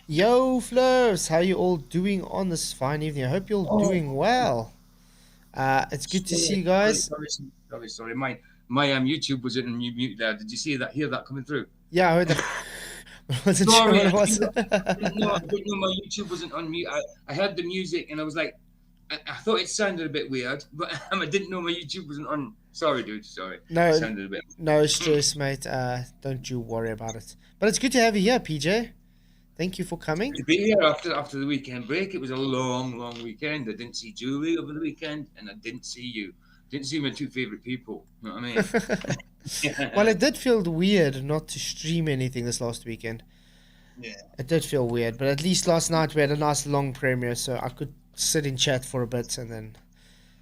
Yo, Flurs, how you all doing on this fine evening? I hope you're all Oh, doing well. It's good to see sorry, you guys. sorry. My YouTube was in mute there. Did you see that? Hear that coming through? Yeah, I heard that. I wasn't sure Sorry, what it was. I didn't know my YouTube wasn't on mute. I heard the music and I was like, I thought it sounded a bit weird, but I didn't know my YouTube wasn't on. Sorry, dude. Sorry, it No, sounded a bit. no stress, mate. Don't you worry about it. But it's good to have you here, PJ. Thank you for coming. To be here after the weekend break, it was a long weekend. I didn't see Julie over the weekend, and I didn't see you. Didn't see my two favorite people. You know what I mean? Well, Yeah. it did feel weird not to stream anything this last weekend. Yeah. It did feel weird, but at least last night we had a nice long premiere, so I could sit in chat for a bit and then.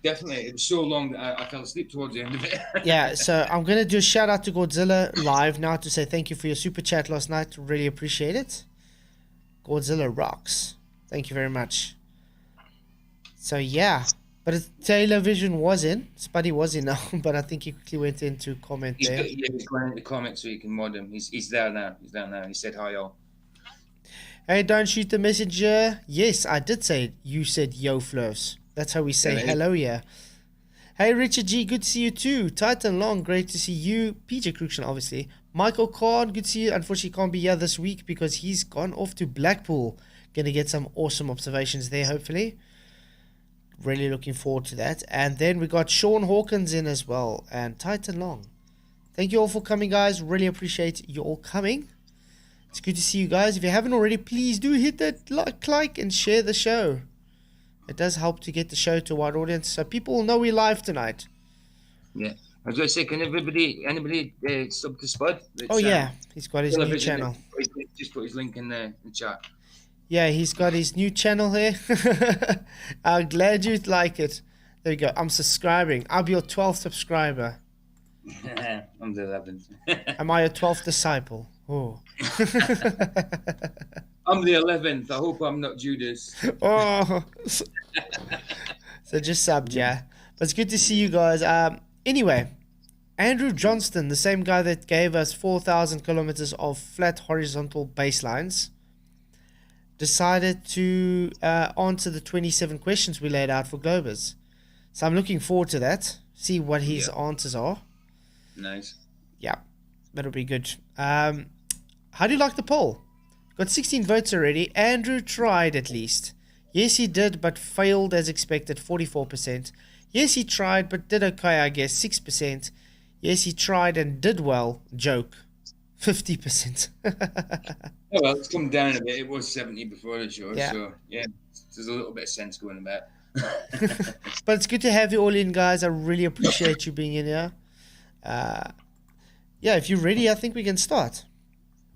Definitely. It was so long that I fell asleep towards the end of it. Yeah, so I'm gonna do a shout out to Godzilla live now to say thank you for your super chat last night. Really appreciate it. Godzilla rocks. Thank you very much. So yeah, but Taylor Vision was in. Spuddy was in now, but I think he quickly went in to comment there. He's going into the comments so you can mod him. He's there now. He's there now. He said hi all. Hey, don't shoot the messenger. Yes, I did say it. You said yo Flurs. That's how we say Yeah, hello here. Hey Richard G, good to see you too. Titan Long, great to see you. PJ Cruikshank, obviously. Michael Khan, good to see you. Unfortunately, can't be here this week because he's gone off to Blackpool. Gonna get some awesome observations there, hopefully. Really looking forward to that. And then we got Sean Hawkins in as well and Titan Long. Thank you all for coming, guys. Really appreciate you all coming. It's good to see you guys. If you haven't already, please do hit that like and share the show. It does help to get the show to a wide audience so people will know we're live tonight. Yeah. I was going to say, can anybody sub to Spud? Oh yeah, he's got his new channel. Just put his link in the chat. Yeah, he's got his new channel here. I'm glad you like it. There you go. I'm subscribing. I'll be your 12th subscriber. I'm the 11th. Am I your 12th disciple? Oh. I'm the 11th. I hope I'm not Judas. Oh. So just subbed, yeah. But it's good to see you guys. Anyway, Andrew Johnston, the same guy that gave us 4,000 kilometers of flat horizontal baselines, decided to answer the 27 questions we laid out for Globers. So I'm looking forward to that. See what his answers are. Nice. Yeah, that'll be good. How do you like the poll? Got 16 votes already. Andrew tried at least. Yes, he did, but failed as expected, 44%. Yes, he tried, but did okay, I guess, 6%. Yes, he tried and did well, joke, 50%. Oh, well, it's come down a bit. It was 70 before the show, Yeah. so yeah, there's a little bit of sense going about. But it's good to have you all in, guys. I really appreciate you being in here. Yeah, if you're ready, I think we can start.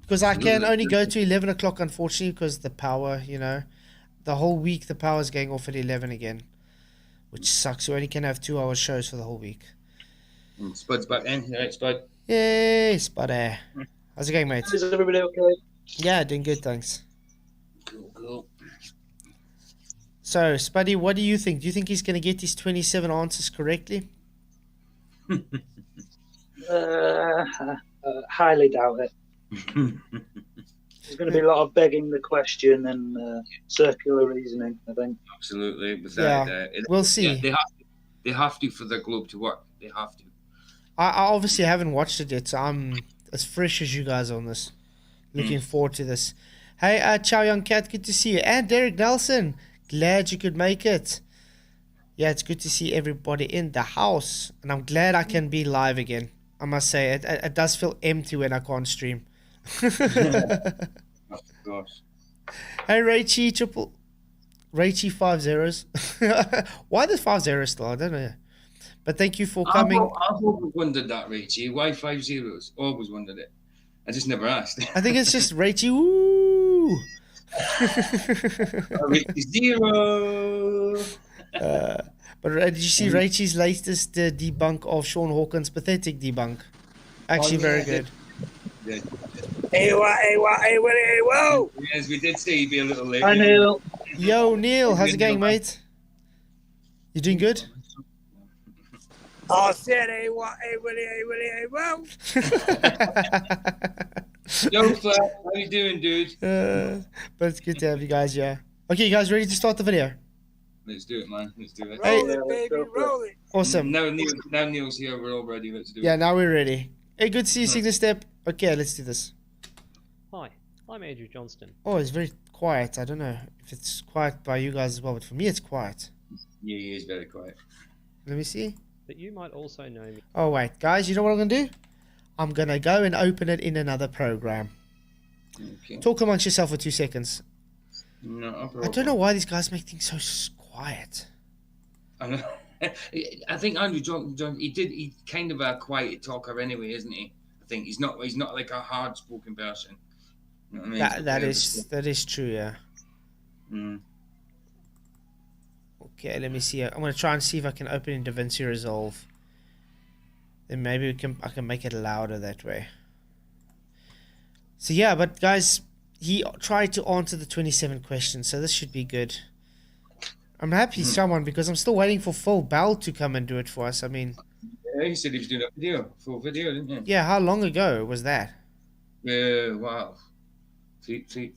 Because I can only go to 11 o'clock, unfortunately, because the power, the whole week the power's going off at 11 again, which sucks. We only can have 2 hour shows for the whole week. Spud's back in. All right, Spud. Yay, Spuddy. How's it going, mate? Is everybody okay? Yeah, doing good, thanks. Cool. So, Spuddy, what do you think? Do you think he's going to get his 27 answers correctly? Highly doubt it. There's going to be a lot of begging the question and circular reasoning, I think. Absolutely. We'll see. Yeah, they have to for their globe to work. They have to. I obviously haven't watched it yet, so I'm as fresh as you guys on this. Looking forward to this. Hey, Chow Young Cat, good to see you. And Derek Nelson, glad you could make it. Yeah, it's good to see everybody in the house. And I'm glad I can be live again. I must say, it does feel empty when I can't stream. Of course. Hey, Rachie 5 zeros. Why the 5 zeros still? I don't know. But thank you for coming. I've always wondered that, Richie. Why 5 zeros? Always wondered it. I just never asked. I think it's just Rachie. Woo! Zero. But did you see Rachie's latest debunk of Sean Hawkins' pathetic debunk? Actually, very good. Yeah. Hey, whoa! Yes, we did say he'd be a little late. Hi, Neil. Yo, Neil, how's it going, mate? You doing good? I said, hey, whoa! Yo, Flat, how you doing, dude? But it's good to have you guys here. Okay, you guys ready to start the video? Let's do it, man. Let's do it. Hey. Roll it, baby, roll it. Awesome. Now Neil's here. We're all ready. Let's do Yeah, it. now we're ready. Hey, good to see you, Signal Step. Okay, let's do this. Hi, I'm Andrew Johnston. Oh, it's very quiet. I don't know if it's quiet by you guys as well, but for me it's quiet. Yeah, he is very quiet. Let me see. But you might also know me. Oh, wait. Guys, you know what I'm going to do? I'm going to go and open it in another program. Okay. Talk amongst yourself for 2 seconds. No, I don't know why these guys make things so quiet. I know. I think Andrew John, he kind of a quiet talker anyway, isn't he? I think he's not like a hard spoken person. You know what I mean? That is true, yeah. Mm. Okay, let me see. I'm going to try and see if I can open in DaVinci Resolve. Then maybe I can make it louder that way. So yeah, but guys, he tried to answer the 27 questions, so this should be good. I'm happy someone, because I'm still waiting for Phil Bell to come and do it for us. I mean, Yeah, he said he was doing a full video, didn't he? yeah, how long ago was that? Yeah, wow. 3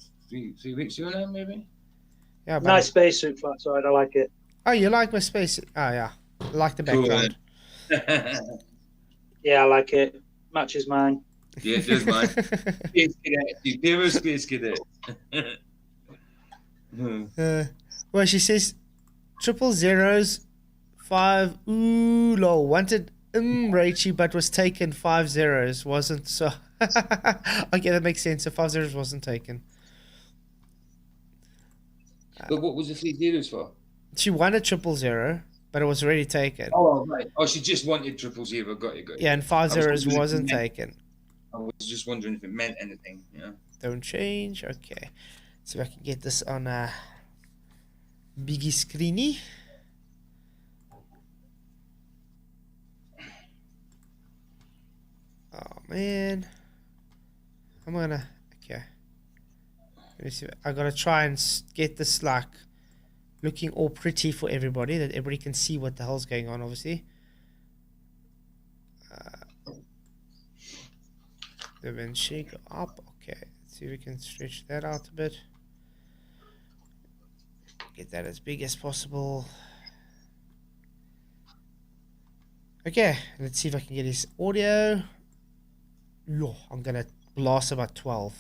weeks ago now, maybe? Yeah, Nice spacesuit, Flatzoid. I like it. Oh, you like my space? Oh, yeah. I like the Cool, background. Yeah, I like it. Matches mine. Yeah, it does, man. Space cadet. You never space cadet. Well, she says 000 5. Ooh, lol. Wanted Raichi, but was taken 5 zeros. Wasn't so. Okay, that makes sense. So 5 zeros wasn't taken. But what was the 3 zeros for? She wanted 000, but it was already taken. Oh, right. Oh, she just wanted 000. Got you. Yeah, and 5 zeros wondering if wasn't it meant- taken. I was just wondering if it meant anything. Yeah. Don't change. Okay. So I can get this on a biggie screeny. Oh man. I'm gonna. Okay. Let me see. I gotta try and get this like looking all pretty for everybody, that everybody can see what the hell's going on, obviously. Then shake up. Okay. Let's see if we can stretch that out a bit. Get that as big as possible. Okay, let's see if I can get his audio. Yo, I'm gonna blast about 12.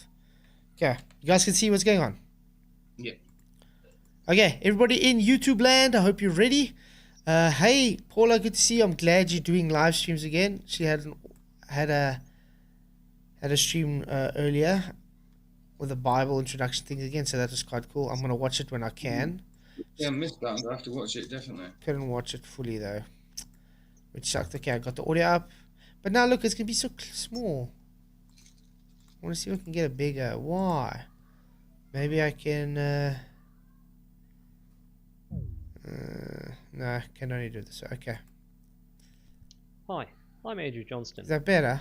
Okay, you guys can see what's going on. Yeah. Okay, everybody in YouTube land, I hope you're ready. Hey, Paula, good to see you. I'm glad you're doing live streams again. She had a stream earlier with a Bible introduction thing again, so that was quite cool. I'm gonna watch it when I can. Yeah, I missed that. I have to watch it, definitely. Couldn't watch it fully though, which sucked. Okay, I got the audio up, but now look, it's gonna be so small. I want to see if I can get it bigger. Why? Maybe I can. No, I can only do this. Okay, Hi, I'm Andrew Johnston. is that better?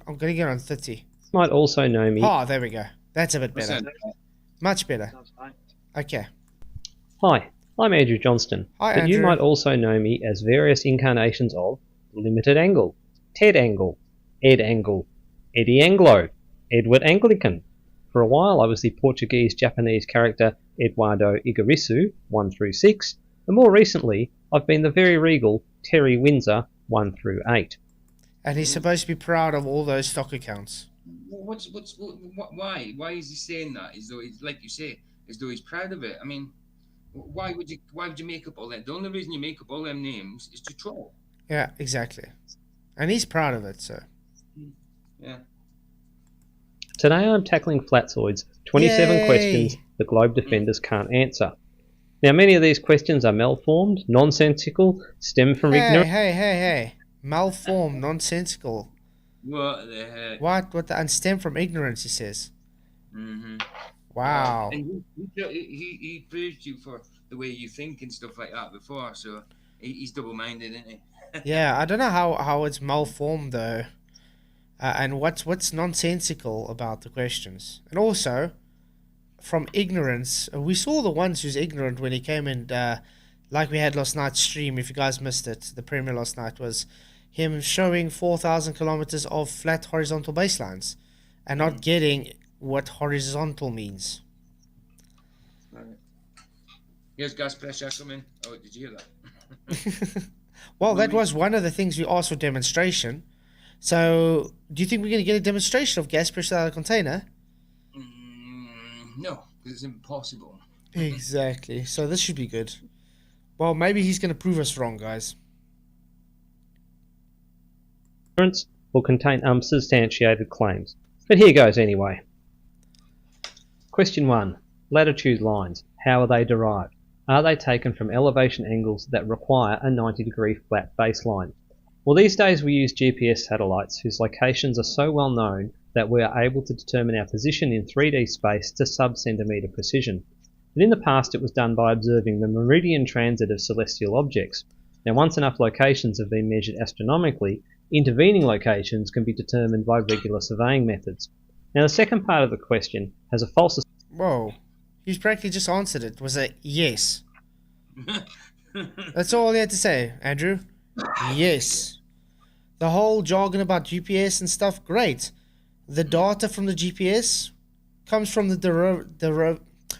I'm gonna get on 30. You might also know me. Oh, there we go. That's a bit What's better. that? Much better. Sounds fine. Okay. Hi, I'm Andrew Johnston. Hi, but you Andrew. might also know me as various incarnations of Limited Angle, Ted Angle, Ed Angle, Eddie Anglo, Edward Anglican. For a while I was the Portuguese-Japanese character Eduardo Igarisu, 1 through 6, and more recently I've been the very regal Terry Windsor, 1 through 8. And he's supposed to be proud of all those stock accounts. Why? Why is he saying that? As though he's, like you say, as though he's proud of it. I mean, why would you make up all that? The only reason you make up all them names is to troll. Yeah, exactly. And he's proud of it, so. Yeah. Today I'm tackling Flatzoid's 27 Yay! questions the Globe Defenders can't answer. Now many of these questions are malformed, nonsensical, stem from ignorance. Hey. Malformed, nonsensical. What the heck? What and stem from ignorance, he says. Mm-hmm. Wow. And he praised you for the way you think and stuff like that before, so he's double-minded, isn't he? Yeah, I don't know how it's malformed though. And what's nonsensical about the questions. And also, from ignorance, we saw the ones who's ignorant when he came in, like we had last night's stream, if you guys missed it, the premiere last night was him showing 4,000 kilometers of flat horizontal baselines. and not getting what horizontal means. Right. Here's gas pressure coming. Oh, did you hear that? Well, that was one of the things we asked for demonstration. So, do you think we're going to get a demonstration of gas pressure out of a container? No, because it's impossible. Exactly. So this should be good. Well, maybe he's going to prove us wrong, guys. Will contain unsubstantiated claims. But here goes anyway. Question 1. Latitude lines. How are they derived? Are they taken from elevation angles that require a 90-degree flat baseline? Well, these days we use GPS satellites whose locations are so well known that we are able to determine our position in 3D space to sub-centimetre precision. But in the past it was done by observing the meridian transit of celestial objects. Now, once enough locations have been measured astronomically, intervening locations can be determined by regular surveying methods. Now, the second part of the question has a false... Whoa. He's practically just answered it. Was a yes. That's all he had to say, Andrew. Yes. The whole jargon about GPS and stuff, great. The data from the GPS comes from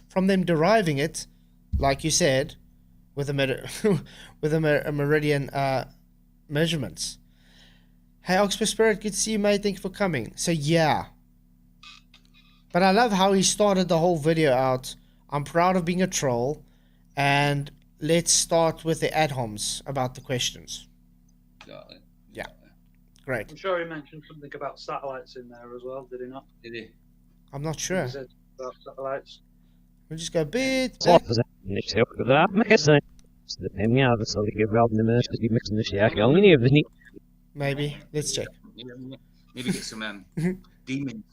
from them deriving it, like you said, with a meridian measurements. Hey, Oxford Spirit, good to see you, mate. Thank you for coming. So yeah. But I love how he started the whole video out. I'm proud of being a troll. And let's start with the ad-homs about the questions. Got it. Yeah. Great. I'm sure he mentioned something about satellites in there as well, did he not? Did he? I'm not sure. He said about satellites. We'll just go a bit back. Maybe. Let's check. Maybe get some demons.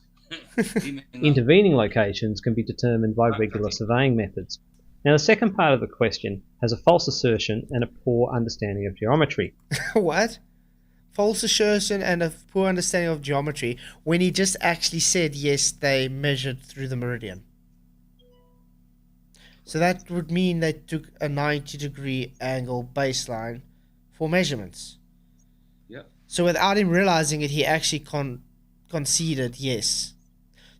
Intervening locations can be determined by regular surveying methods. Now, the second part of the question has a false assertion and a poor understanding of geometry. What? False assertion and a poor understanding of geometry when he just actually said, yes, they measured through the meridian. So that would mean they took a 90-degree angle baseline for measurements. Yep. So without him realizing it, he actually conceded yes.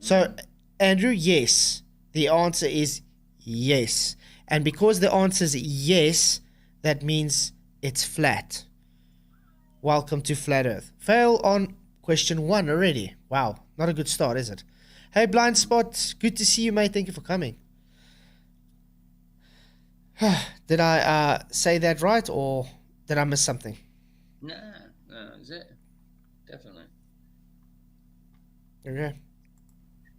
So, Andrew, yes. The answer is yes. And because the answer is yes, that means it's flat. Welcome to Flat Earth. Fail on question 1 already. Wow, not a good start, is it? Hey, Blind Spot, good to see you, mate. Thank you for coming. Did I say that right, or did I miss something? No, is it? Definitely. Okay.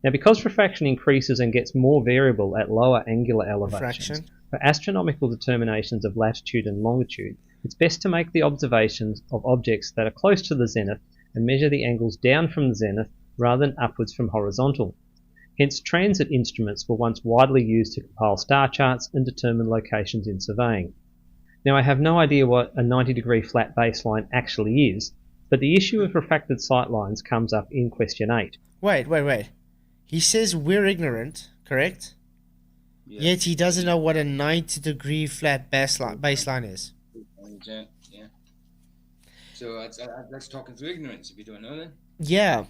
Now, because refraction increases and gets more variable at lower angular elevations, Refraction. for astronomical determinations of latitude and longitude, it's best to make the observations of objects that are close to the zenith and measure the angles down from the zenith rather than upwards from horizontal. Hence, transit instruments were once widely used to compile star charts and determine locations in surveying. Now, I have no idea what a 90-degree flat baseline actually is, but the issue of refracted sightlines comes up in question 8. Wait. He says we're ignorant, correct? Yeah. Yet he doesn't know what a 90-degree flat baseline is. Yeah. So that's talking through ignorance if you don't know then. Yeah.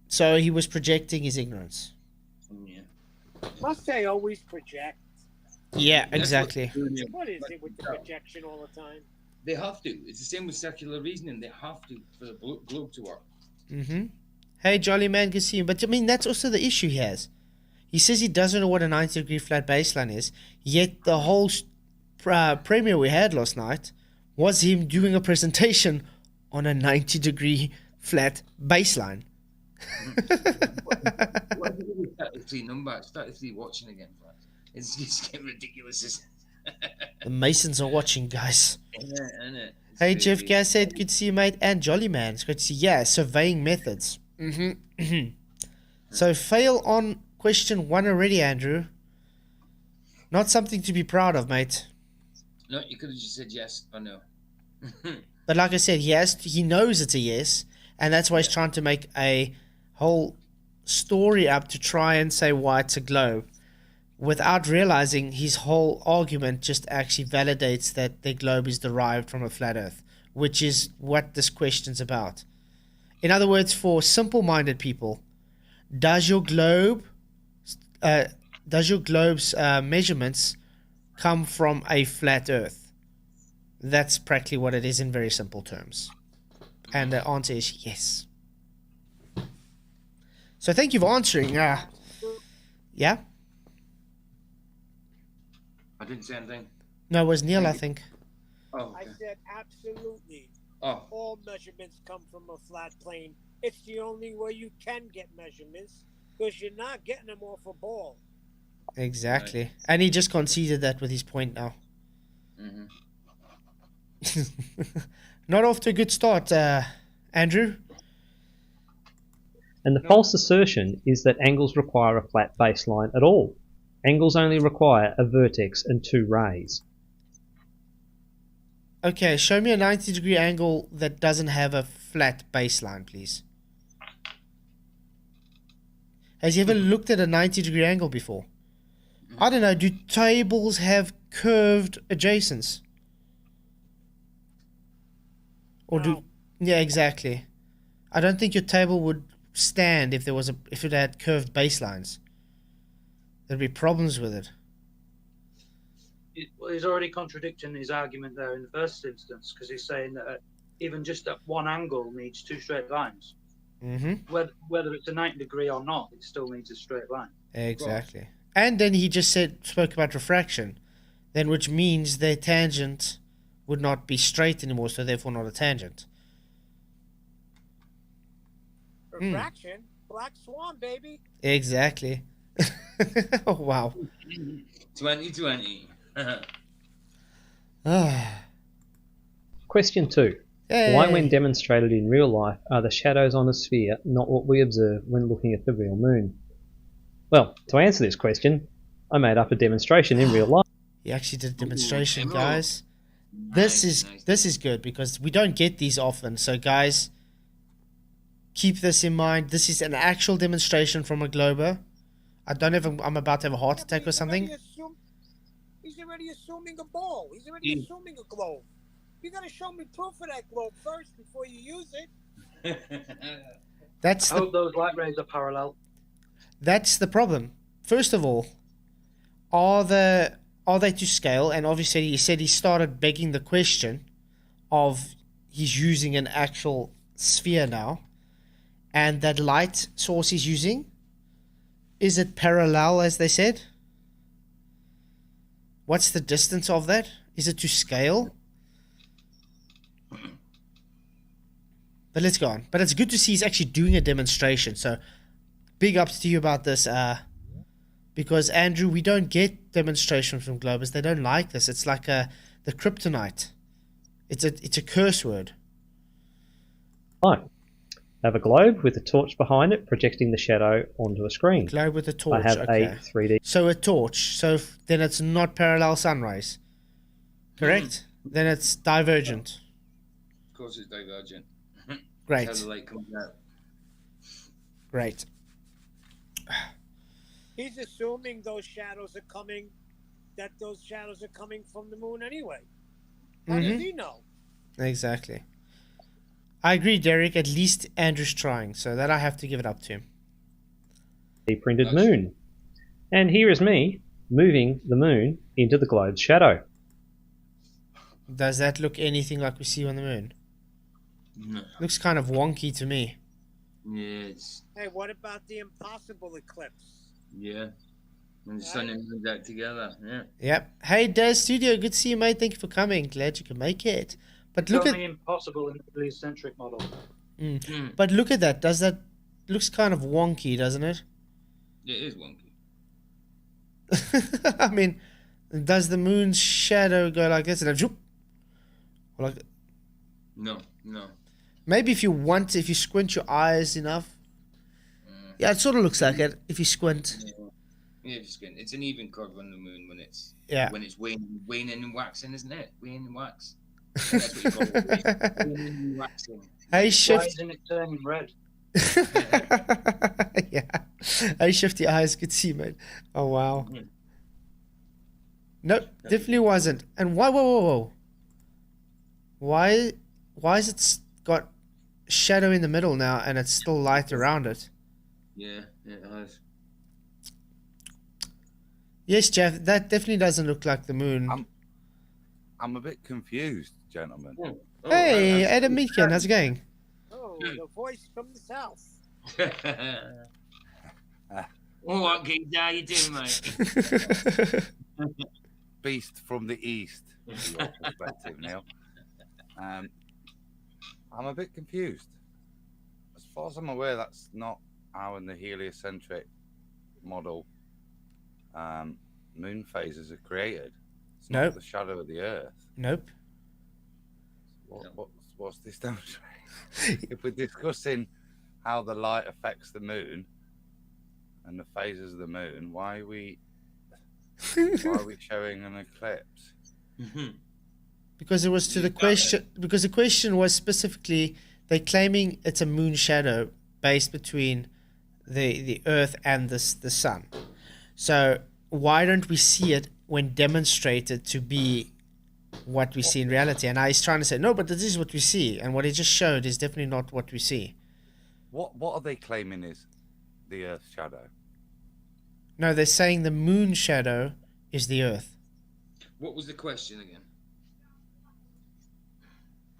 So he was projecting his ignorance. Yeah. Must they always project? Yeah, exactly. What is it with the projection all the time? They have to. It's the same with circular reasoning. They have to for the globe to work. Mm-hmm. Hey, Jolly Man, good to see you. But, I mean, that's also the issue he has. He says he doesn't know what a 90-degree flat baseline is, yet the whole premiere we had last night was him doing a presentation on a 90-degree flat baseline. What is it with 33 number? 33 watching again. It's just getting ridiculous. The Masons are watching, guys. Isn't it? Hey, Jeff Gas said, good to see you, mate. And Jolly Man, it's good to see you. Yeah, surveying methods. So, fail on question 1 already, Andrew. Not something to be proud of, mate. No, you could have just said yes or no. But like I said, he knows it's a yes, and that's why he's trying to make a whole story up to try and say why it's a globe, without realizing his whole argument just actually validates that the globe is derived from a flat earth, which is what this question's about. In other words, for simple-minded people, does your globe's measurements come from a flat Earth? That's practically what it is in very simple terms. And the answer is yes. So thank you for answering. Yeah? I didn't say anything. No, it was Neil, I think. Oh, I okay. said absolutely. Oh, All measurements come from a flat plane. It's the only way you can get measurements because you're not getting them off a ball. Exactly. Right. And he just conceded that with his point now. mhm. Not off to a good start, Andrew. And the false assertion is that angles require a flat baseline at all. Angles only require a vertex and two rays. Okay, show me a 90-degree angle that doesn't have a flat baseline, please. Has you ever looked at a 90-degree angle before? I don't know, do tables have curved adjacents? Or do... No. Yeah, exactly. I don't think your table would stand if it had curved baselines. There'd be problems with it. Well, he's already contradicting his argument there in the first instance because he's saying that even just that one angle needs two straight lines. Mm-hmm. Whether it's a 90 degree or not, it still needs a straight line. Exactly. And then he just spoke about refraction, then which means their tangent would not be straight anymore, so therefore not a tangent. Refraction, Black Swan, baby. Exactly. Oh, wow. 2020. Question 2. Why, when demonstrated in real life, are the shadows on a sphere not what we observe when looking at the real moon? Well, to answer this question, I made up a demonstration in real life. He actually did a demonstration, Ooh, guys. Nice, nice. This is good because we don't get these often. So, guys, keep this in mind. This is an actual demonstration from a glober. I don't know if I'm about to have a heart attack or something. He's already assuming a ball. He's already assuming a globe. You gotta show me proof of that globe first before you use it. I hope those light rays are parallel. That's the problem. First of all, are they to scale? And obviously, he said he started begging the question of he's using an actual sphere now, and that light source he's using, is it parallel as they said? What's the distance of that? Is it to scale? But let's go on. But it's good to see he's actually doing a demonstration. So big ups to you about this. Because, Andrew, we don't get demonstrations from globers. They don't like this. It's like the kryptonite. It's a curse word. I have a globe with a torch behind it projecting the shadow onto a screen. Globe with a torch. I have okay. a 3D. So a torch. So then it's not parallel sun rays. Correct? Then it's divergent. Of course it's divergent. Great. That's how the light comes out. Great. He's assuming those shadows are coming from the moon anyway. How does he know? Exactly. I agree, Derek. At least Andrew's trying, so that I have to give it up to him. The printed moon. And here is me moving the moon into the globe's shadow. Does that look anything like we see on the moon? No. Looks kind of wonky to me. Yeah, it's... Hey, what about the impossible eclipse? Yeah. When the sun and moon out together, yeah. Yep. Hey, Des Studio, good to see you, mate. Thank you for coming. Glad you could make it. But look It's at... only impossible in the heliocentric model. But look at that. Does that... Looks kind of wonky, doesn't it? It is wonky. I mean, does the moon's shadow go like this? And like... No. Maybe if you squint your eyes enough. Yeah, it sort of looks like it if you squint. Yeah, just kidding. It's an even curve on the moon when it's waning and waxing, isn't it? Waning and wax. That's what you call it. Waning and waxing. Hey, Why Shift. isn't it turning red? Yeah. Hey, Shifty Eyes, good to see you, mate. Oh, wow. Nope, definitely wasn't. And whoa. Why is it got shadow in the middle now and it's still light around it? Yeah, it has. Yes, Jeff, that definitely doesn't look like the moon. I'm a bit confused, gentlemen. Oh, Hey, Adam Meakin, how's it going? Oh, the voice from the south. what gigs are you doing, mate? Beast from the east, from your perspective, Neil. I'm a bit confused. As far as I'm aware, that's not how in the heliocentric model moon phases are created. It's not the shadow of the Earth. Nope. What's this demonstrating? If we're discussing how the light affects the moon and the phases of the moon, why are we showing an eclipse? Because it was to the question. Because the question was specifically, they're claiming it's a moon shadow based between the Earth and the Sun. So why don't we see it when demonstrated to be what we see in reality? And he's trying to say, no, but this is what we see, and what he just showed is definitely not what we see. What are they claiming is the Earth's shadow? No, they're saying the moon shadow is the Earth. What was the question again?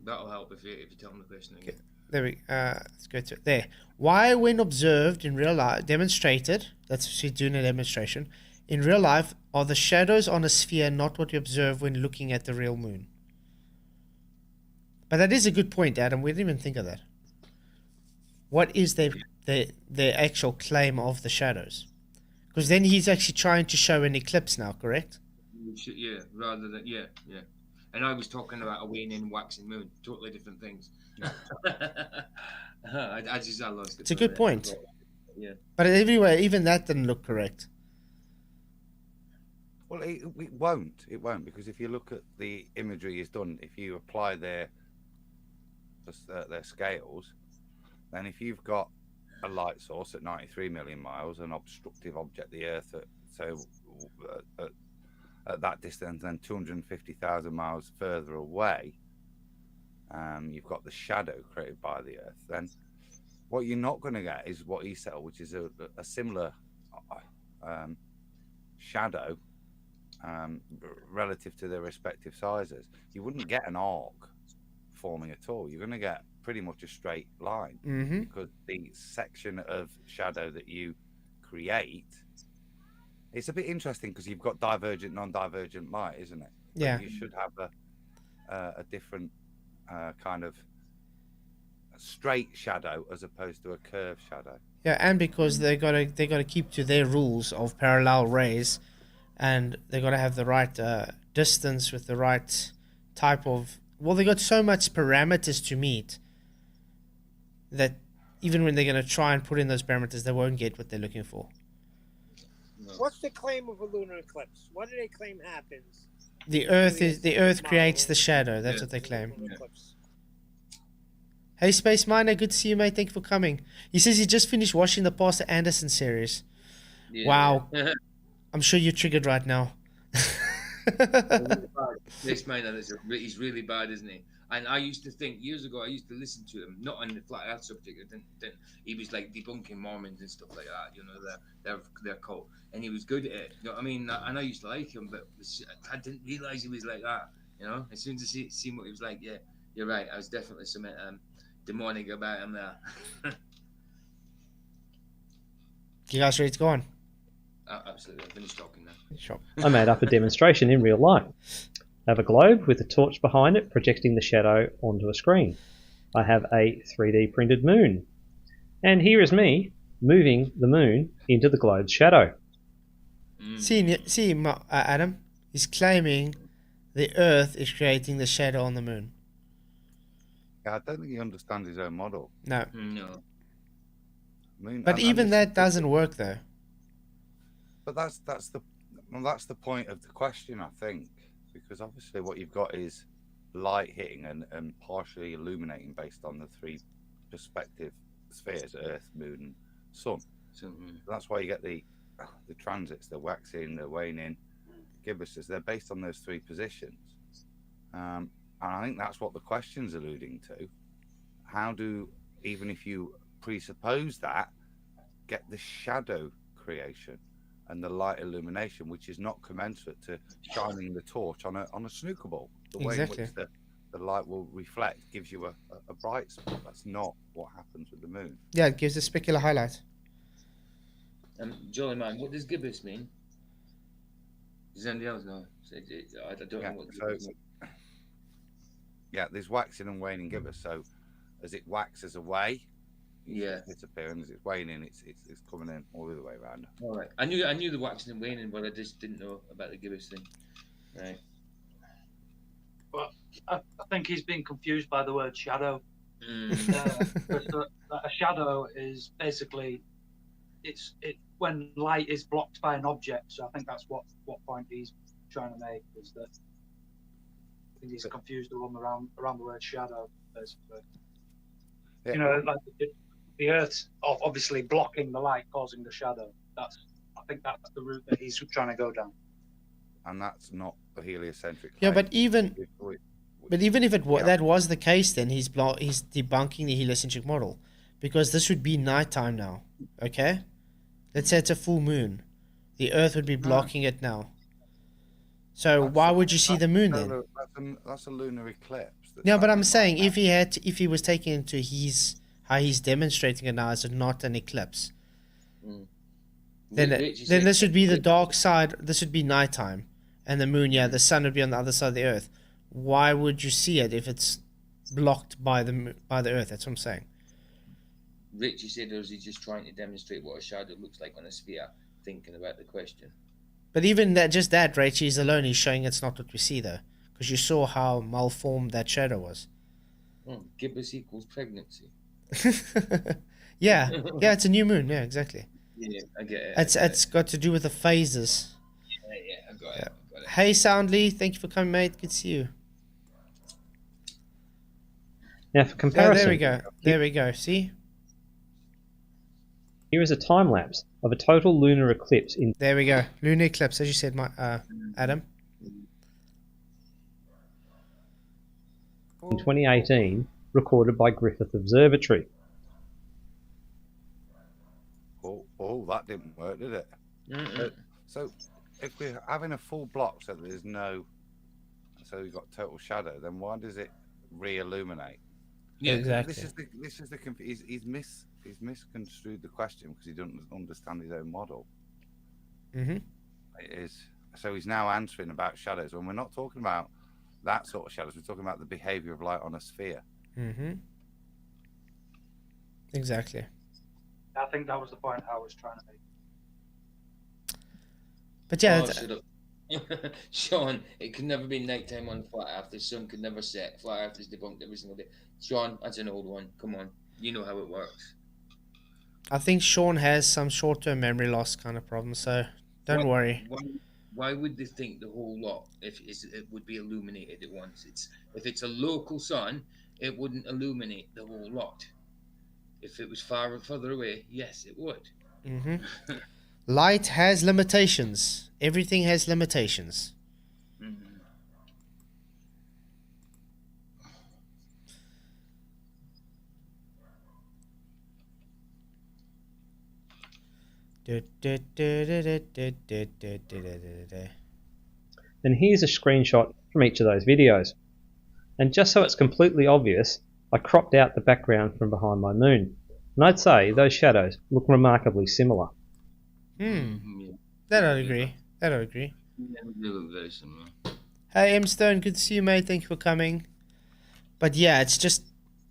That'll help if you tell them the question again. There we let's go to it. There. Why, when observed in real life, demonstrated, that's she's doing a demonstration, in real life, are the shadows on a sphere not what you observe when looking at the real moon? But that is a good point, Adam. We didn't even think of that. What is their actual claim of the shadows? Because then he's actually trying to show an eclipse now, correct? Yeah, rather than yeah. And I was talking about a waning, waxing moon, totally different things. I lost it. It's a good point. Yeah. But everywhere, even that didn't look correct. Well, it won't. It won't, because if you look at the imagery is done, if you apply their scales, then if you've got a light source at 93 million miles, an obstructive object, the Earth, at that distance, then 250,000 miles further away, you've got the shadow created by the Earth. Then what you're not going to get is what he said, which is a similar shadow relative to their respective sizes. You wouldn't get an arc forming at all. You're going to get pretty much a straight line, because the section of shadow that you create, it's a bit interesting because you've got divergent, non-divergent light, isn't it? Yeah. But you should have a different kind of straight shadow as opposed to a curved shadow. Yeah, and because they gotta keep to their rules of parallel rays, and they gotta have the right distance with the right type of. Well, they got so much parameters to meet that even when they're gonna try and put in those parameters, they won't get what they're looking for. What's the claim of a lunar eclipse? What do they claim happens? The Earth creates the shadow. That's what they claim. Hey, Space Miner, good to see you, mate. Thank you for coming. He says he just finished watching the Pastor Anderson series. Yeah. Wow. I'm sure you're triggered right now. Space Miner, he's really bad, isn't he? And I used to think, years ago, I used to listen to him, not on the flat earth subject. He was like debunking Mormons and stuff like that, you know, their cult. And he was good at it, you know what I mean? And I used to like him, but I didn't realize he was like that, you know? As soon as I seen what he was like, yeah, you're right. I was definitely something demonic about him there. You guys ready to go on? Absolutely. I finished talking now. Sure. I made up a demonstration in real life. I have a globe with a torch behind it projecting the shadow onto a screen. I have a 3D printed moon. And here is me moving the moon into the globe's shadow. See, Adam, he's claiming the Earth is creating the shadow on the moon. Yeah, I don't think he understands his own model. No. But even that doesn't work, though. But that's the point of the question, I think, because obviously what you've got is light hitting and partially illuminating based on the three perspective spheres: Earth, Moon, and Sun. So that's why you get the transits, the waxing, the waning, gibbuses. They're based on those three positions, and I think that's what the question's alluding to. How do, even if you presuppose that, get the shadow creation and the light illumination, which is not commensurate to shining the torch on a snooker ball. The way in Exactly. which the light will reflect gives you a bright spot. That's not what happens with the moon. Yeah, it gives a specular highlight. Jolly man, what does gibbous mean? Does anybody else know? I don't know what gibbous means. Yeah, there's waxing and waning gibbous. So as it waxes away, Yeah. it's disappearing. As it's waning, it's coming in all the way around. All right. I knew the waxing and waning, but I just didn't know about the gibbous thing. Right. But I think he's been confused by the word shadow. A shadow is basically it when light is blocked by an object. So I think that's what point he's trying to make, is that I think he's confused around the word shadow, basically. Yeah. You know, like the Earth's obviously blocking the light, causing the shadow. I think that's the route that he's trying to go down. And that's not a heliocentric. Yeah, claim. but even if that was the case, then he's debunking the heliocentric model, because this would be nighttime now. Okay, let's say it's a full moon, the Earth would be blocking it now. So why would you see the moon then? That's a lunar eclipse. Yeah, but I'm saying if he was taking into how he's demonstrating it now as not an eclipse, then this would be the dark side. This would be nighttime, and the moon, the sun would be on the other side of the Earth. Why would you see it if it's blocked by the Earth? That's what I'm saying. Richie said, or is he just trying to demonstrate what a shadow looks like on a sphere, thinking about the question? But even that, Richie's alone, he's showing it's not what we see, though, because you saw how malformed that shadow was. Gibbous equals pregnancy. yeah, it's a new moon. Yeah, exactly. Yeah, I get it. It's got to do with the phases. Yeah, I got it. Hey, Soundly, thank you for coming, mate. Good to see you. Now, for comparison, there we go. See? Here is a time lapse of a total lunar eclipse in. There we go. Lunar eclipse, as you said, Adam. In 2018, recorded by Griffith Observatory. Oh, that didn't work, did it? So, if we're having a full block, so we've got total shadow, then why does it re-illuminate? Yeah, exactly. This is the he's misconstrued the question because he doesn't understand his own model. Mm-hmm. It is so he's now answering about shadows when we're not talking about that sort of shadows. We're talking about the behavior of light on a sphere. Mm-hmm. Exactly. I think that was the point I was trying to make. But yeah, Sean, it could never be nighttime on flat Earth. The sun could never set. Flat Earth is debunked every single day. Sean, that's an old one. Come on, you know how it works. I think Sean has some short-term memory loss kind of problem, so don't worry. Why would they think the whole lot it would be illuminated at once? If it's a local sun, it wouldn't illuminate the whole lot. If it was further away, yes, it would. Mm-hmm. Light has limitations. Everything has limitations. Mm-hmm. And here's a screenshot from each of those videos. And just so it's completely obvious, I cropped out the background from behind my moon. And I'd say those shadows look remarkably similar. That I'd agree. Yeah, they look very similar. Hey, M Stone, good to see you, mate. Thank you for coming. But yeah, it's just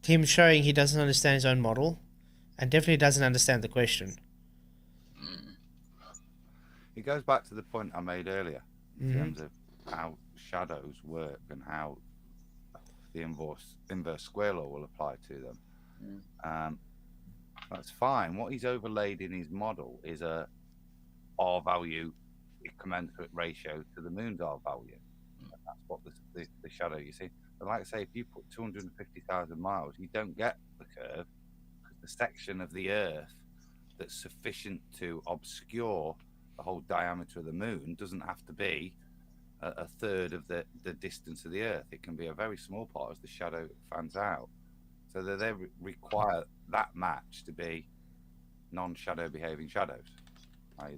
him showing he doesn't understand his own model, and definitely doesn't understand the question. It goes back to the point I made earlier in terms of how shadows work and how the inverse square law will apply to them. That's fine. What he's overlaid in his model is a R value commensurate ratio to the moon's R value. That's what the shadow you see. But like I say, if you put 250,000 miles, you don't get the curve, because the section of the Earth that's sufficient to obscure the whole diameter of the moon doesn't have to be a third of the distance of the Earth. It can be a very small part as the shadow fans out. So they require that match to be non-shadow behaving shadows.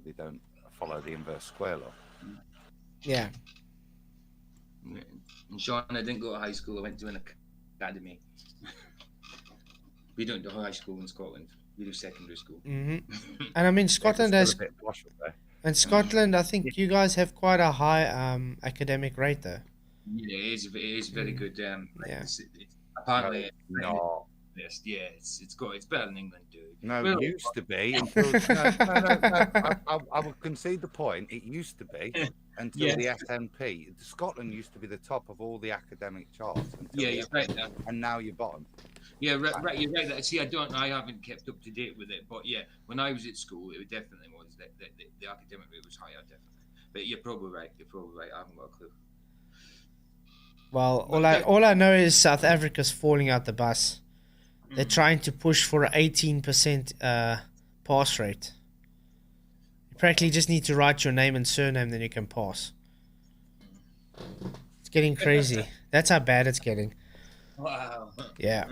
They don't follow the inverse square law. Yeah. And Sean, I didn't go to high school. I went to an academy. We don't do high school in Scotland. We do secondary school. And I mean, Scotland has. And Scotland, I think you guys have quite a high academic rate, though. Yeah, it is very good. Yeah. It's apparently, No. yes, yeah, it's better than England, dude. No, Well- it used to be. Until, no. I would concede the point. It used to be until Yes. the SNP. Scotland used to be the top of all the academic charts. Until Yeah, the you're right there. And now you're bottom. Yeah, right. You're right. See, I haven't kept up to date with it, but yeah, when I was at school, it definitely was that the academic rate was higher, definitely. But you're probably right. I haven't got a clue. Well, all I know is South Africa's falling out the bus. They're trying to push for an 18% pass rate. You practically just need to write your name and surname, then you can pass. It's getting crazy. That's how bad it's getting. Wow. Yeah.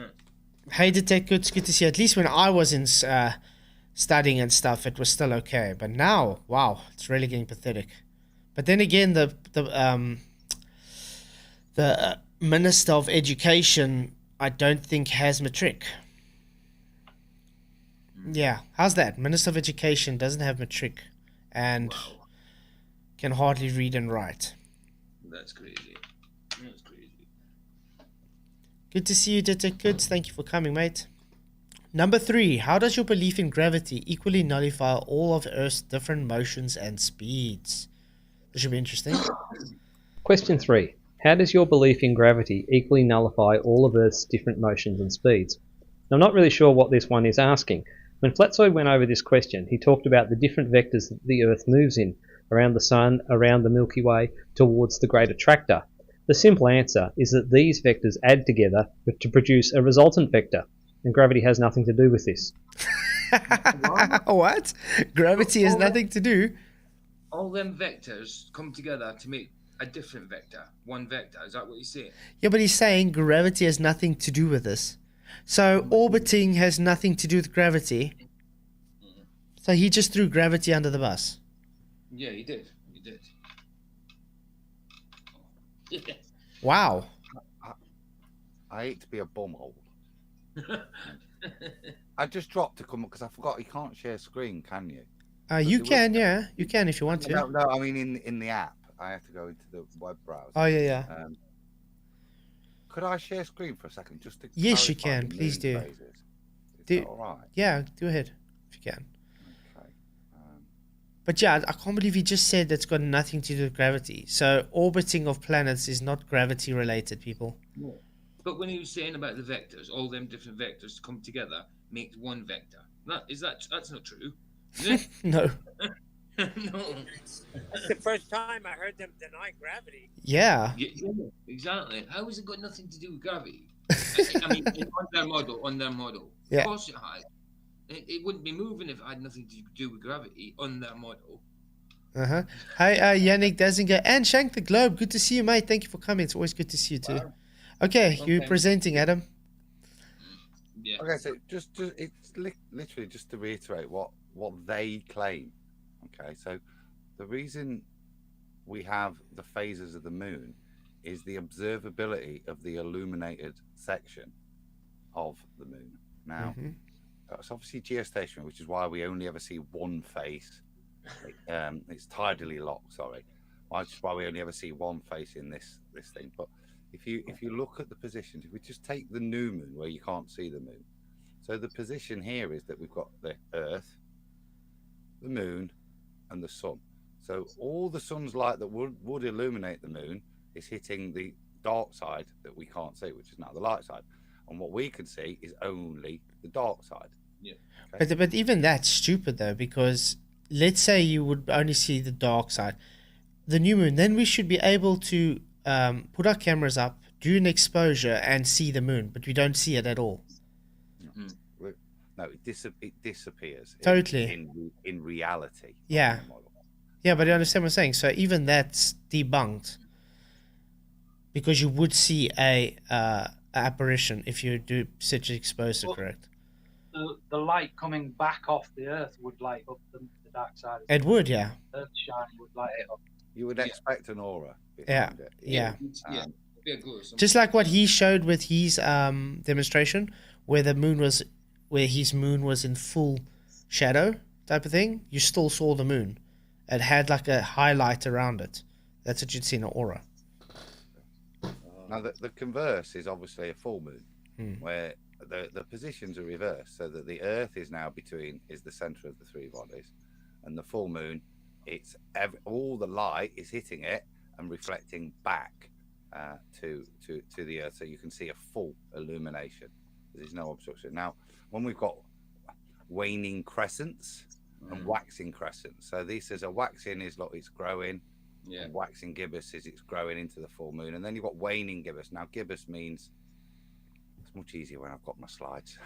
Hey, Detect, it's good to see you. At least when I was in studying and stuff, it was still okay. But now, wow, it's really getting pathetic. But then again, the Minister of Education, I don't think has matric. Yeah, how's that? Minister of Education doesn't have matric and can hardly read and write. That's crazy. That's crazy. Good to see you, Detect Goods. Thank you for coming, mate. Number 3, how does your belief in gravity equally nullify all of Earth's different motions and speeds? This should be interesting. Question 3. How does your belief in gravity equally nullify all of Earth's different motions and speeds? Now, I'm not really sure what this one is asking. When Flatzoid went over this question, he talked about the different vectors that the Earth moves in, around the Sun, around the Milky Way, towards the Great Attractor. The simple answer is that these vectors add together to produce a resultant vector, and gravity has nothing to do with this. What? Gravity has nothing to do? All them vectors come together to make a different vector. One vector. Is that what you say? Yeah, but he's saying gravity has nothing to do with this. So orbiting has nothing to do with gravity. So he just threw gravity under the bus. Yeah, he did. Wow. I hate to be a bumhole. I just dropped to come up because I forgot you can't share screen, can you? You can, yeah. You can if you want to. No, I mean in the app. I have to go into the web browser. Oh, yeah. Could I share screen for a second? Just to Yes, you clarify can. the Please moon do. phases? Is that all right? Yeah, go ahead if you can. Okay. But yeah, I can't believe he just said that's got nothing to do with gravity. So orbiting of planets is not gravity related, people. But when he was saying about the vectors, all them different vectors come together makes one vector. That's not true. Is it? No. No. That's the first time I heard them deny gravity. Yeah. Yeah, exactly. How has it got nothing to do with gravity? I mean, on their model. Yeah. Of course it has. It wouldn't be moving if it had nothing to do with gravity on their model. Uh-huh. Hi, Yannick Dazinger and Shank the Globe. Good to see you, mate. Thank you for coming. It's always good to see you too. Wow. Okay, you're presenting, Adam. Yeah. Okay, so just it's literally just to reiterate what they claim. Okay, so the reason we have the phases of the moon is the observability of the illuminated section of the moon. Now, it's obviously geostationary, which is why we only ever see one face. It's tidally locked, sorry. Which is why we only ever see one face in this thing. But if you look at the positions, if we just take the new moon where you can't see the moon, so the position here is that we've got the Earth, the moon, and the sun. So all the sun's light that would illuminate the moon is hitting the dark side that we can't see, which is now the light side. And what we can see is only the dark side. Yeah. Okay? But even that's stupid though, because let's say you would only see the dark side, the new moon, then we should be able to put our cameras up, do an exposure, and see the moon, but we don't see it at all. No, it disappears. Totally. In reality. Yeah. Yeah, but you understand what I'm saying? So even that's debunked. Because you would see a apparition if you do such exposure, correct? the light coming back off the Earth would light up the dark side. It would, yeah. Earth shine would light it up. You would expect an aura Yeah, behind it. yeah. Yeah. Be a glow or something. Just like what he showed with his demonstration, where his moon was in full shadow type of thing. You still saw the moon. It had like a highlight around it. That's what you'd see in an aura. Now, the converse is obviously a full moon, where the positions are reversed, so that the Earth is now is the center of the three bodies, and the full moon, all the light is hitting it and reflecting back to the Earth, so you can see a full illumination. There's no obstruction. Now, when we've got waning crescents and waxing crescents, so this is a waxing is like it's growing. Yeah. And waxing gibbous is it's growing into the full moon, and then you've got waning gibbous. Now, gibbous means it's much easier when I've got my slides.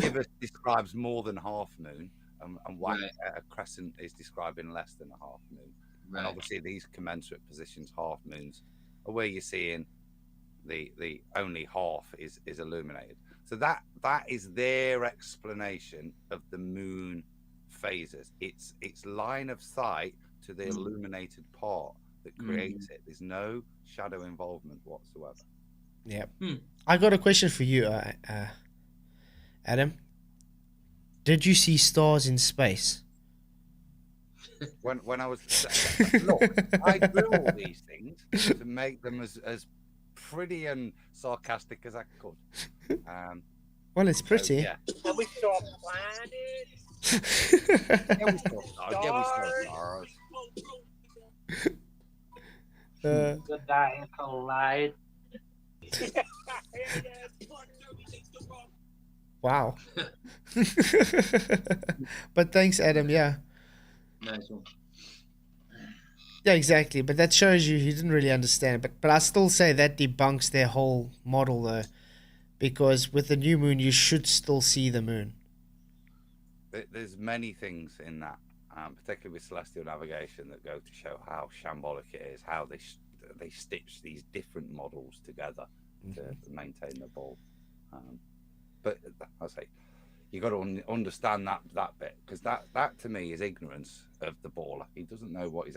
Gibbous describes more than half moon, and a crescent is describing less than a half moon. Right. And obviously, these commensurate positions, half moons, are where you're seeing the only half is illuminated. So that is their explanation of the moon phases. It's line of sight to the illuminated part that creates it. There's no shadow involvement whatsoever. Yeah. I got a question for you, Adam. Did you see stars in space? When I was look, I do all these things to make them as pretty and sarcastic as I could. Well, it's pretty. So, yeah. And we saw planets. We saw stars. The dying collide. Wow. But thanks, Adam. Yeah. Nice one. Yeah, exactly. But that shows you he didn't really understand. But I still say that debunks their whole model, though, because with the new moon, you should still see the moon. There's many things in that, particularly with celestial navigation, that go to show how shambolic it is, how they stitch these different models together to maintain the ball. But I say, you got to understand that bit, because that to me is ignorance of the baller. He doesn't know what his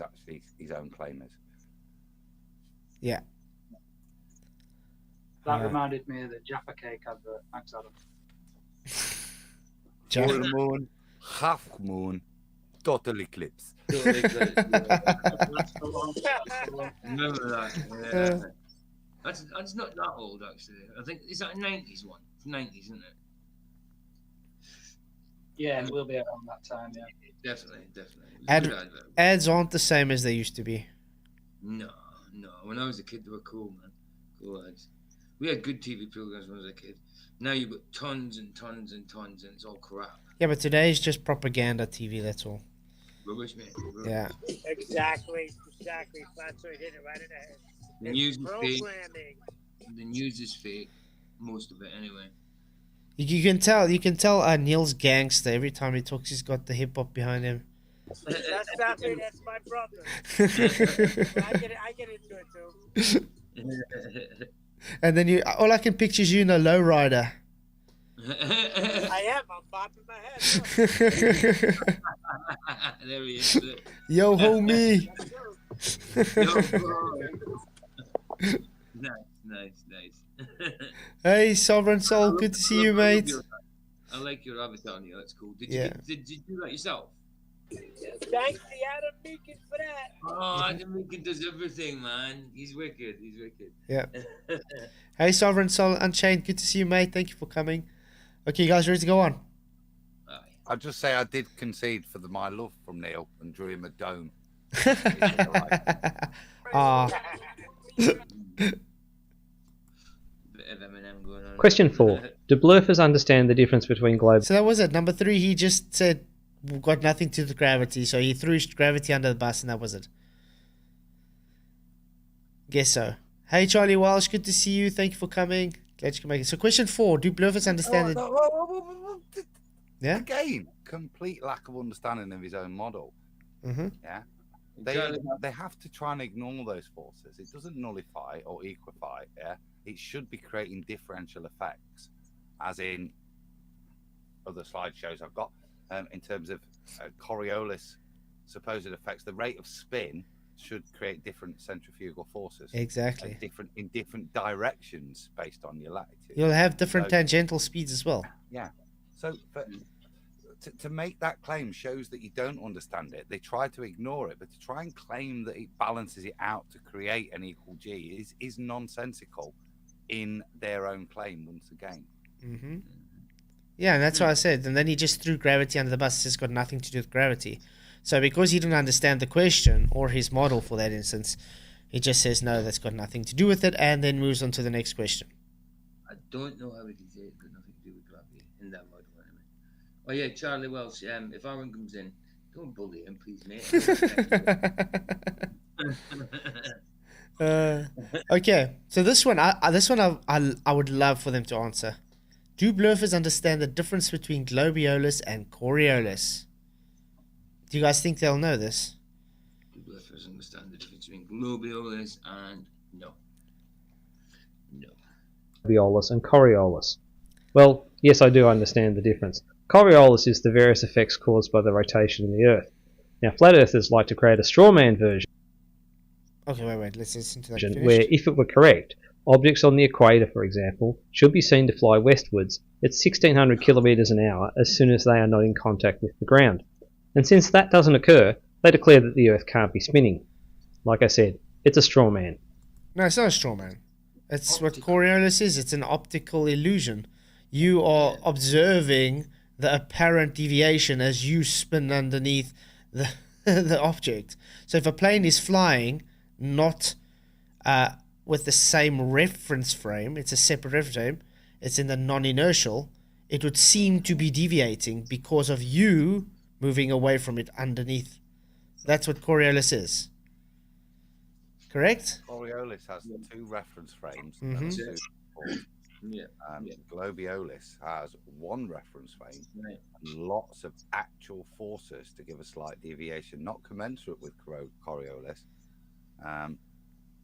own claim is. Yeah. That reminded me of the Jaffa Cake advert. Thanks, Adam. Full moon, half moon, total eclipse. Remember that? Yeah. That's not that old, actually. I think is that a 90s one? It's 90s, isn't it? Yeah, we'll be around that time. Yeah, definitely. Ads aren't the same as they used to be. No. When I was a kid, they were cool, man. Cool ads. We had good TV programs when I was a kid. Now you've got tons and tons and tons, and it's all crap. Yeah, but today's just propaganda TV. That's all. Rubbish, mate. Rubbish. Yeah. Exactly. Flatzoid hit it right in the head. The news is fake. The news is fake. Most of it, anyway. You can tell Neil's gangster every time he talks. He's got the hip hop behind him. That's not me. That's my brother. I get into it too. And then all I can picture is you in a lowrider. I am. I'm bopping my head. There he is. Yo, homie. Nice. Hey, Sovereign Soul, good to see you, mate. I like your avatar, Neil. That's cool. Did you do that yourself? Thanks to Adam Meekin for that. Oh, Adam Meekin does everything, man. He's wicked. Yeah. Hey, Sovereign Soul Unchained, good to see you, mate. Thank you for coming. Okay, you guys ready to go on? I'll just say I did concede for my love from Neil and drew him a dome. Question 4. Do bluffers understand the difference between globes? So that was it. Number 3, he just said, we've got nothing to do with gravity. So he threw gravity under the bus and that was it. Guess so. Hey, Charlie Walsh, good to see you. Thank you for coming. Glad you can make it. So question 4, do bluffers understand it? Yeah? Again, complete lack of understanding of his own model. Mm-hmm. Yeah. They have to try and ignore those forces. It doesn't nullify or equify. Yeah. it should be creating differential effects, as in other slideshows I've got, in terms of Coriolis supposed effects. The rate of spin should create different centrifugal forces. Exactly. In different directions based on your latitude. You'll have different tangential speeds as well. Yeah. So to make that claim shows that you don't understand it. They try to ignore it, but to try and claim that it balances it out to create an equal G is nonsensical in their own claim once again. Mm-hmm. Yeah, and that's what I said. And then he just threw gravity under the bus. It's got nothing to do with gravity. So because he didn't understand the question or his model for that instance, he just says, no, that's got nothing to do with it, and then moves on to the next question. I don't know how we can say it's got nothing to do with gravity in that model anyway. Oh yeah, Charlie Welsh, if Aaron comes in, don't bully him, please, mate. Okay, so this one I would love for them to answer. Do bluffers understand the difference between Globiolis and Coriolis? Do you guys think they'll know this? Do bluffers understand the difference between Globiolis and no? Globiolis and Coriolis. Well, yes, I do understand the difference. Coriolis is the various effects caused by the rotation of the Earth. Now, flat earthers like to create a straw man version. Okay, wait, let's listen to that. Where, if it were correct, objects on the equator, for example, should be seen to fly westwards at 1600 kilometres an hour as soon as they are not in contact with the ground. And since that doesn't occur, they declare that the Earth can't be spinning. Like I said, it's a straw man. No, it's not a straw man. It's what Coriolis is. It's an optical illusion. You are observing the apparent deviation as you spin underneath the object. So if a plane is flying not with the same reference frame, it's a separate reference frame, it's in the non-inertial, it would seem to be deviating because of you moving away from it underneath. That's what Coriolis is. Correct? Coriolis has two reference frames. Mm-hmm. Globiolis has one reference frame and lots of actual forces to give a slight deviation, not commensurate with Coriolis,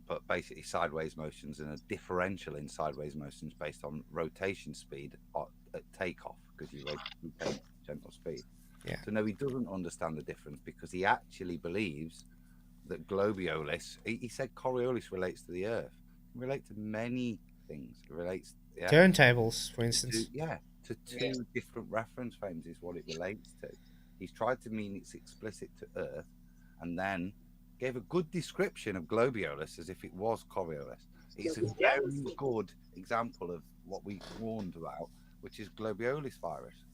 but basically sideways motions and a differential in sideways motions based on rotation speed at takeoff, because you rotate gentle speed. Yeah. So no, he doesn't understand the difference because he actually believes that Globiolis, he said Coriolis relates to the Earth. It relates to many things. It relates turntables, for instance. To two different reference frames is what it relates to. He's tried to mean it's explicit to Earth, and then gave a good description of Globiolis as if it was Coriolis. It's a very good example of what we warned about, which is Globiolis virus.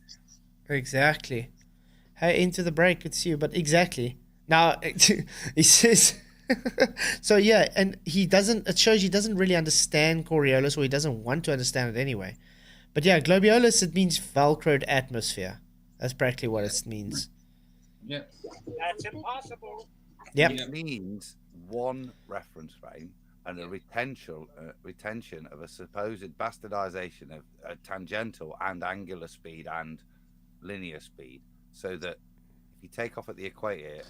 Exactly. Hey, into the break, good to see you. But exactly. Now, he says... So, yeah, and it shows he doesn't really understand Coriolis, or he doesn't want to understand it anyway. But yeah, Globiolis, it means velcroed atmosphere. That's practically what it means. Yeah. That's impossible. Yep. It means one reference frame and a retention of a supposed bastardization of a tangential and angular speed and linear speed, so that if you take off at the equator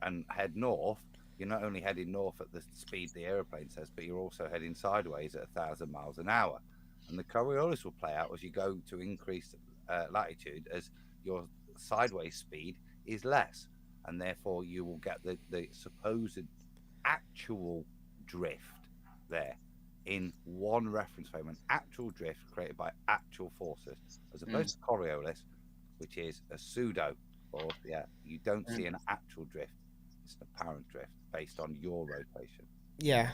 and head north, you're not only heading north at the speed the aeroplane says, but you're also heading sideways at 1,000 miles an hour. And the Coriolis will play out as you go to increase latitude, as your sideways speed is less, and therefore you will get the supposed actual drift there in one reference frame, an actual drift created by actual forces, as opposed to Coriolis, which is a pseudo force. You don't see an actual drift, it's an apparent drift based on your rotation. Yeah.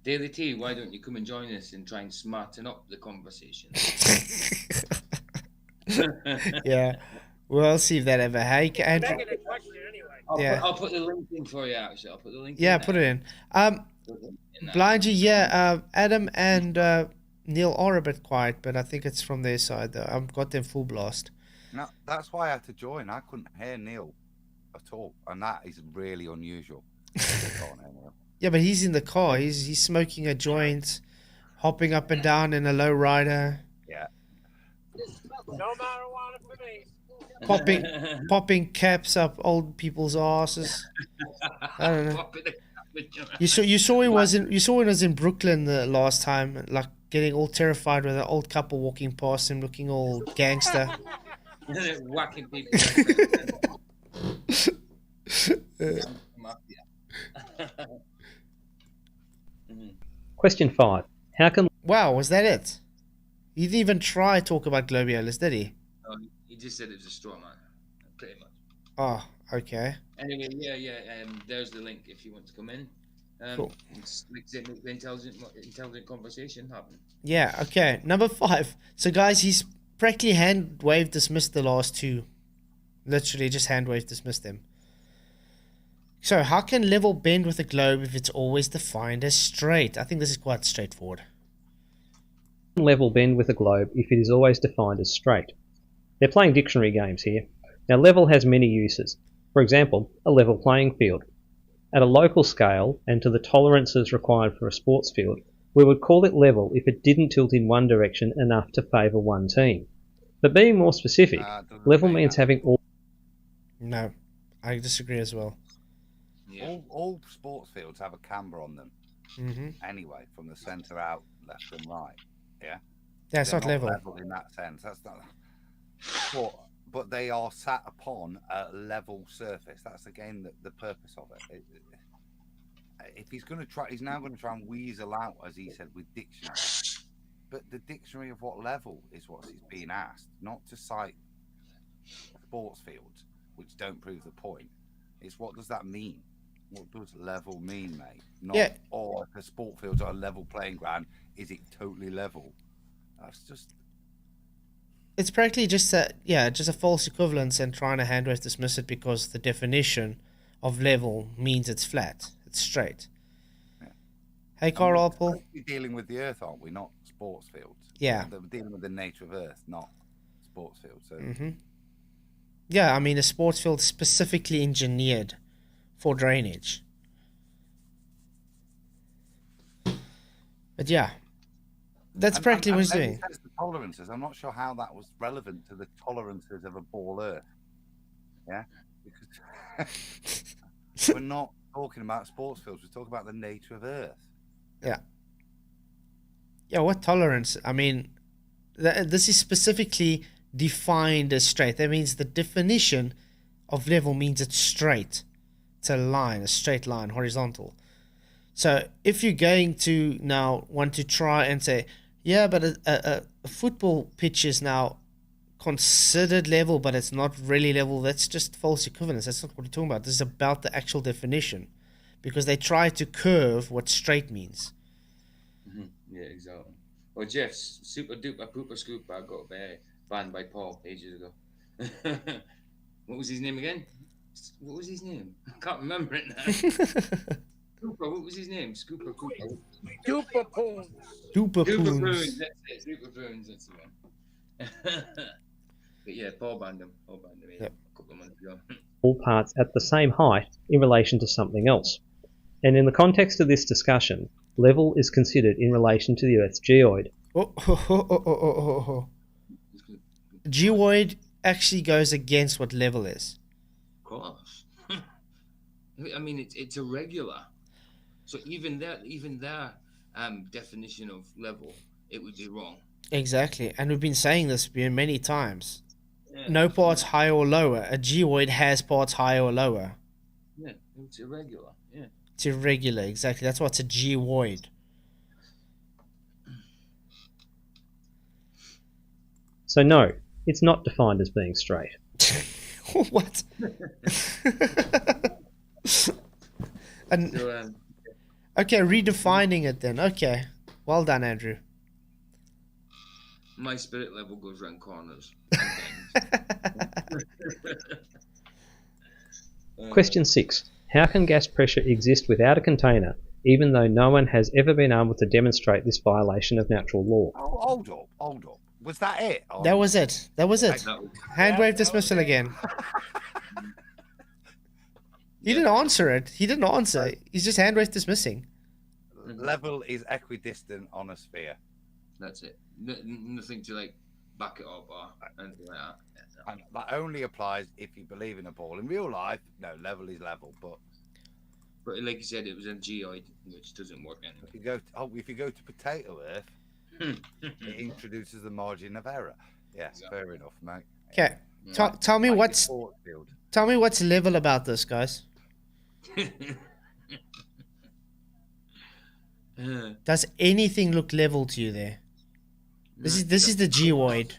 Daily T, why don't you come and join us and try and smarten up the conversation? Yeah. We'll see if that ever. Hey, Andrew. I'll put the link in for you, actually. I'll put the link in. Yeah, put it in. Blind G, Adam and Neil are a bit quiet, but I think it's from their side, though. I've got them full blast. No, that's why I had to join. I couldn't hear Neil at all, and that is really unusual. Yeah, but he's in the car. He's smoking a joint, hopping up and down in a low rider. Yeah. No marijuana for me. Popping caps up old people's asses. I don't know. You saw he was in Brooklyn the last time, like getting all terrified with an old couple walking past him, looking all gangster. Whacking people. Question 5. How can Wow, was that it? He didn't even try to talk about Globiolis, did he? No, he just said it was a straw man, pretty much. Oh, okay. Anyway, yeah. There's the link if you want to come in. Cool. It's like the intelligent conversation happen. Yeah, okay. Number 5. So, guys, he's practically hand wave dismissed the last two. Literally just hand wave dismissed them. So, how can level bend with a globe if it's always defined as straight? I think this is quite straightforward. level bend with a globe if it is always defined as straight? They're playing dictionary games here. Now, level has many uses. For example, a level playing field. At a local scale, and to the tolerances required for a sports field, we would call it level if it didn't tilt in one direction enough to favour one team. But being more specific, level means having all... No, I disagree as well. Yeah. All sports fields have a camber on them. Mm-hmm. Anyway, from the centre out, left and right. Yeah. Yeah, it's They're not level. in that sense. That's not. But they are sat upon a level surface. That's again the purpose of it. If he's going to try, he's now going to try and weasel out, as he said, with dictionary. But the dictionary of what level is what he's being asked, not to cite sports fields, which don't prove the point. It's what does that mean? What does level mean, mate? Not, Yeah. or if a sport field's on a level playing ground, is it totally level? That's just... It's practically just a false equivalence and trying to hand wave dismiss it because the definition of level means it's flat, it's straight. Yeah. Hey, Carl Apple. We're dealing with the Earth, aren't we? Not sports fields. Yeah. We're dealing with the nature of Earth, not sports fields. So... Mm-hmm. Yeah, I mean a sports field specifically engineered for drainage. But yeah, that's practically what he's doing. The tolerances. I'm not sure how that was relevant to the tolerances of a ball Earth. Yeah, because we're not talking about sports fields. We're talking about the nature of Earth. Yeah. Yeah, what tolerance? I mean, this is specifically defined as straight. That means the definition of level means it's straight. It's a line, a straight line, horizontal. So if you're going to now want to try and say, yeah, but a football pitch is now considered level, but it's not really level, that's just false equivalence. That's not what we're talking about. This is about the actual definition. Because they try to curve what straight means. Mm-hmm. Yeah, exactly. Well, Jeff's super duper pooper scooper got banned by Paul ages ago. What was his name again? What was his name? I can't remember it now. Scooper, what was his name? Scooper Cooper. Duper Poons. Duper Super Poons. Prunes, that's it. Super Prunes, that's the one. But yeah, Paul banned him. Yep. A couple of months ago. all parts at the same height in relation to something else. And in the context of this discussion, level is considered in relation to the Earth's geoid. Geoid actually goes against what level is. Of course. I mean, it's irregular. So even their definition of level, it would be wrong. Exactly, and we've been saying this many times. Yeah. No parts higher or lower. A geoid has parts higher or lower. Yeah, it's irregular. Yeah. It's irregular, exactly. That's why it's a geoid. So no, it's not defined as being straight. What? And So, okay, redefining it then. Okay, well done, Andrew. my spirit level goes around corners. Question 6. How can gas pressure exist without a container, even though no one has ever been able to demonstrate this violation of natural law? Oh, hold up. Was that it? Oh, That was it. That was- Hand wave dismissal again. He didn't answer it. He didn't answer. He's just hand wave dismissing. level is equidistant on a sphere. That's it. Nothing to like back it up or anything like that. Yeah, And that only applies if you believe in a ball. In real life, no, level is level. But But like you said, it was a geoid, which doesn't work anyway. If you go to potato Earth, it introduces the margin of error. Yeah, fair enough, mate. Okay. Tell me what's level about this, guys. Does anything look level to you there? This is the geoid.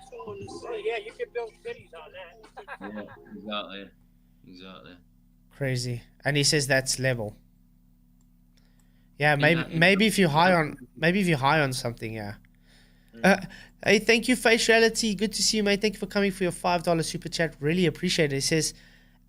Yeah, you can build cities on that. Yeah, exactly. Crazy. And he says that's level. Yeah, maybe if you're high on something, yeah. Hey, thank you, Faciality. Good to see you, mate. Thank you for coming for your $5 super chat. Really appreciate it. It says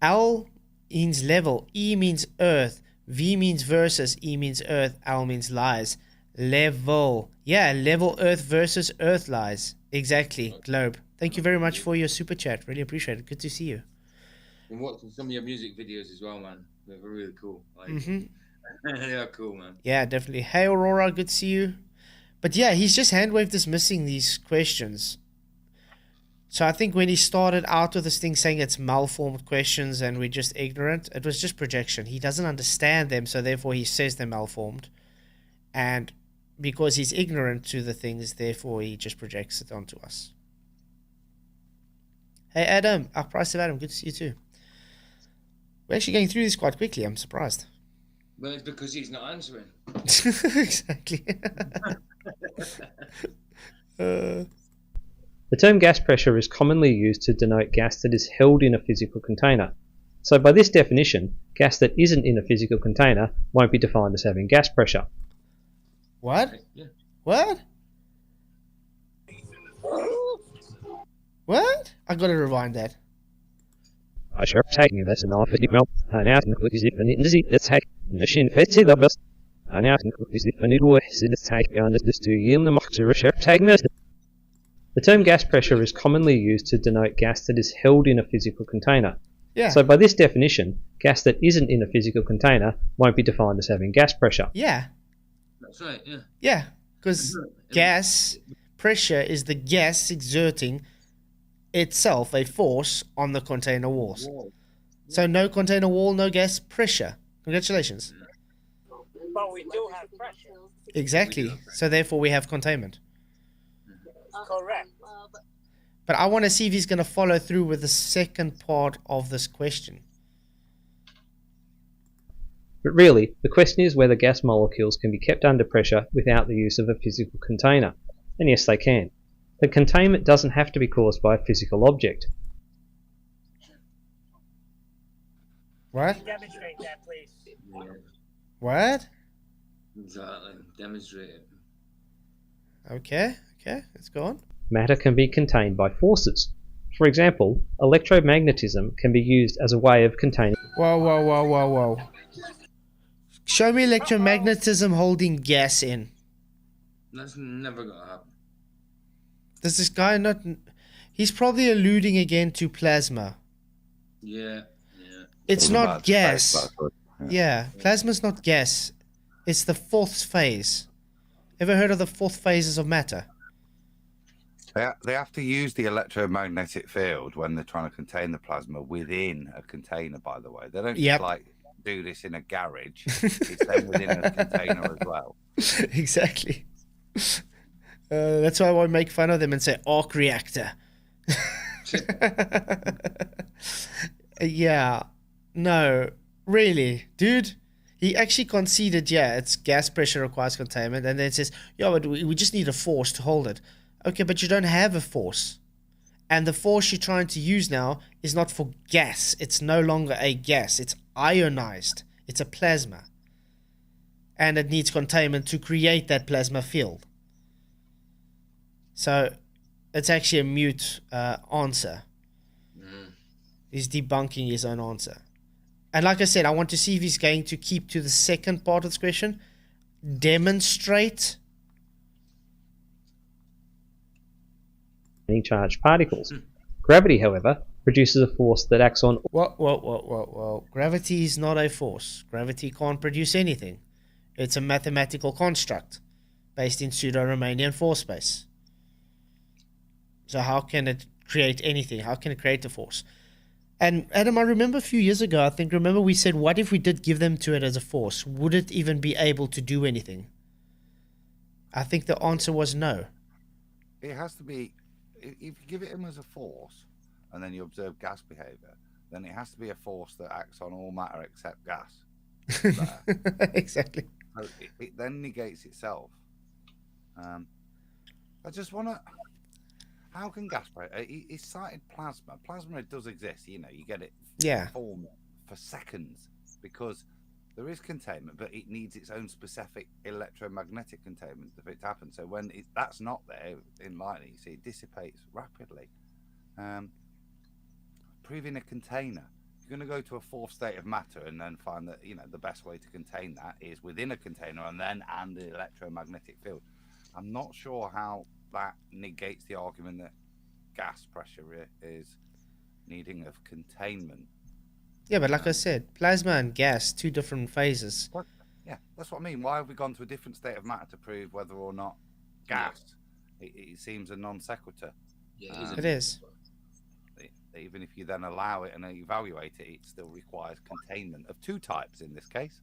L means level, E means earth, V means versus, E means earth, L means lies. Level. Yeah, level earth versus earth lies. Exactly, Globe. Thank you very much for your super chat. Really appreciate it. Good to see you. And watching some of your music videos as well, man. They're really cool. Like, they are cool, man. Yeah, definitely. Hey, Aurora. Good to see you. But yeah, he's just hand-waved dismissing these questions. So I think when he started out with this thing saying it's malformed questions and we're just ignorant, it was just projection. He doesn't understand them, so therefore he says they're malformed. And because he's ignorant to the things, therefore he just projects it onto us. Hey, Adam. Our price of Adam. Good to see you too. We're actually going through this quite quickly. I'm surprised. Well, it's because he's not answering. Exactly. The term gas pressure is commonly used to denote gas that is held in a physical container. So by this definition, gas that isn't in a physical container won't be defined as having gas pressure. What? Yeah. What? What? I gotta rewind that. I sure taking this and off it email. And out and cookies if an easy attack. Machine fits the best. And out and cookies if an was in attack beyond this to yield the moxer sharp tagging this. The term gas pressure is commonly used to denote gas that is held in a physical container. Yeah. So by this definition, gas that isn't in a physical container won't be defined as having gas pressure. Yeah. That's right, yeah. Yeah, because gas pressure is the gas exerting itself a force on the container walls. So no container wall, no gas pressure. Congratulations. But we do have pressure. Exactly. So therefore we have containment. Correct. But I want to see if he's going to follow through with the second part of this question. But really, the question is whether gas molecules can be kept under pressure without the use of a physical container. And yes, they can. But containment doesn't have to be caused by a physical object. What? Demonstrate that, please. Yeah. What? Exactly. Demonstrate it. Okay, let's go on. Matter can be contained by forces. For example, electromagnetism can be used as a way of containing... Whoa. Show me electromagnetism holding gas in. That's never gonna happen. Does this guy not... He's probably alluding again to plasma. Yeah. It's not gas. Yeah. Yeah, plasma's not gas. It's the fourth phase. Ever heard of the fourth phases of matter? They have to use the electromagnetic field when they're trying to contain the plasma within a container, by the way. They don't just like do this in a garage. It's then within a container as well. Exactly. That's why I won't make fun of them and say arc reactor. Yeah. No, really, dude. He actually conceded, yeah, it's gas pressure requires containment, and then it says, yeah, but we just need a force to hold it. Okay, but you don't have a force. And the force you're trying to use now is not for gas. It's no longer a gas. It's ionized. It's a plasma. And it needs containment to create that plasma field. So it's actually a mute answer. He's debunking his own answer. And like I said, I want to see if he's going to keep to the second part of this question. Demonstrate. charged particles. Gravity, however, produces a force that acts on... Well. Gravity is not a force. Gravity can't produce anything. It's a mathematical construct based in pseudo-Riemannian force space. So how can it create anything? How can it create a force? And Adam, I remember a few years ago, remember we said, what if we did give them to it as a force? Would it even be able to do anything? I think the answer was no. It has to be, if you give it him as a force, and then you observe gas behavior, then it has to be a force that acts on all matter except gas. Exactly. So it then negates itself. I just want to... How can gas... He cited plasma. Plasma does exist, you get it form for seconds, because there is containment, but it needs its own specific electromagnetic containment for it to happen. So when that's not there in lightning, you see, it dissipates rapidly. Proving a container. You're going to go to a fourth state of matter and then find that, the best way to contain that is within a container and the electromagnetic field. I'm not sure how that negates the argument that gas pressure is needing of containment. Yeah, but like I said, plasma and gas, two different phases. Yeah, that's what I mean. Why have we gone to a different state of matter to prove whether or not gas? It seems a non sequitur. Yeah, it is. Even if you then allow it and evaluate it, it still requires containment of two types in this case.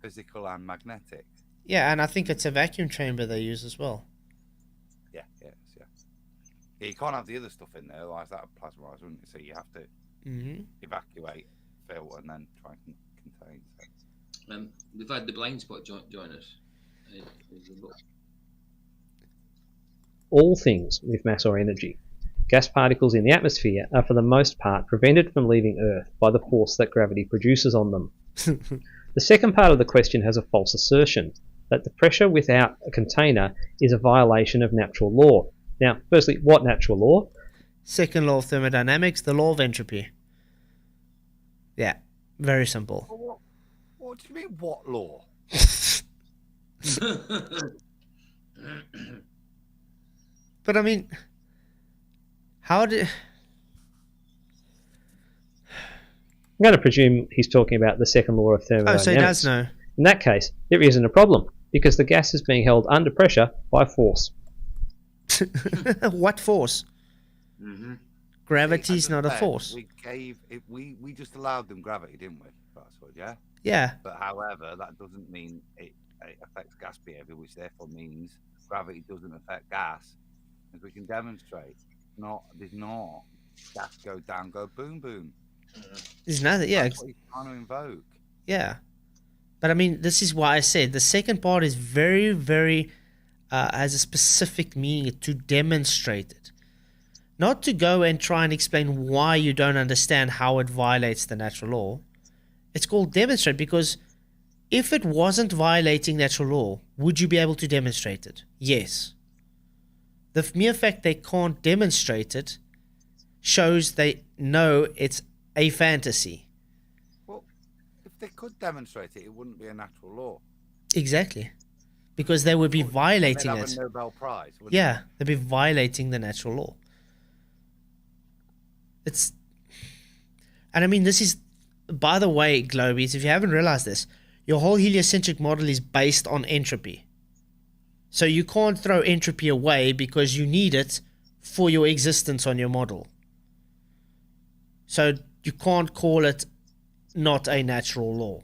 Physical and magnetic. Yeah, and I think it's a vacuum chamber they use as well. Yeah. You can't have the other stuff in there, otherwise that would plasmarize, wouldn't it? So you have to evacuate, fill, and then try and contain. So. We've had the blind spot join us. All things with mass or energy. Gas particles in the atmosphere are for the most part prevented from leaving Earth by the force that gravity produces on them. The second part of the question has a false assertion, that the pressure without a container is a violation of natural law. Now, firstly, what natural law? Second law of thermodynamics, the law of entropy. Yeah, very simple. What do you mean, what law? But I mean, how did... I'm going to presume he's talking about the second law of thermodynamics. Oh, so he does know. In that case, there isn't a problem, because the gas is being held under pressure by force. What force? Gravity's not a force. We just allowed them gravity, didn't we? Flatzoid, yeah? Yeah. But however, that doesn't mean it affects gas behavior, which therefore means gravity doesn't affect gas. As we can demonstrate, there's not gas go down, go boom, boom. There's nothing, yeah. That's what he's trying to invoke. Yeah. But I mean, this is why I said the second part is very, very, has a specific meaning to demonstrate it. Not to go and try and explain why you don't understand how it violates the natural law. It's called demonstrate, because if it wasn't violating natural law, would you be able to demonstrate it? Yes. The mere fact they can't demonstrate it shows they know it's a fantasy. Well, if they could demonstrate it, it wouldn't be a natural law. Exactly. Because they would be violating they'd have it. a Nobel Prize, wouldn't Yeah, they'd be violating the natural law. And I mean, this is, by the way, Globies, if you haven't realized this, your whole heliocentric model is based on entropy. So you can't throw entropy away because you need it for your existence on your model. So you can't call it not a natural law.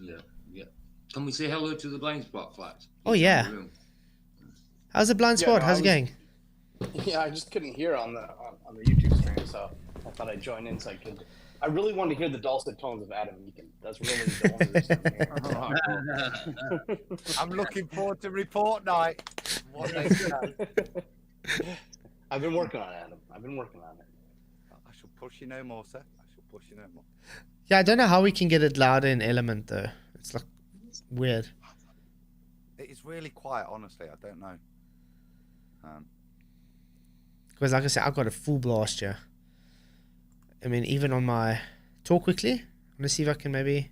Yeah. Can we say hello to the blind spot, Flats? Oh, yeah. How's the blind spot? How's it going? Yeah, I just couldn't hear on the YouTube stream, so I thought I'd join in so I could. I really wanted to hear the dulcet tones of Adam Meakin. That's really the one. I'm looking forward to report night. I've been working on it, Adam. I've been working on it. I shall push you no more, sir. I shall push you no more. Yeah, I don't know how we can get it louder in Ellemnet, though. It's like weird. It's really quiet, honestly. I don't know. Because like I said, I've got a full blast here. I mean, even on my... Talk quickly. I'm going to see if I can maybe...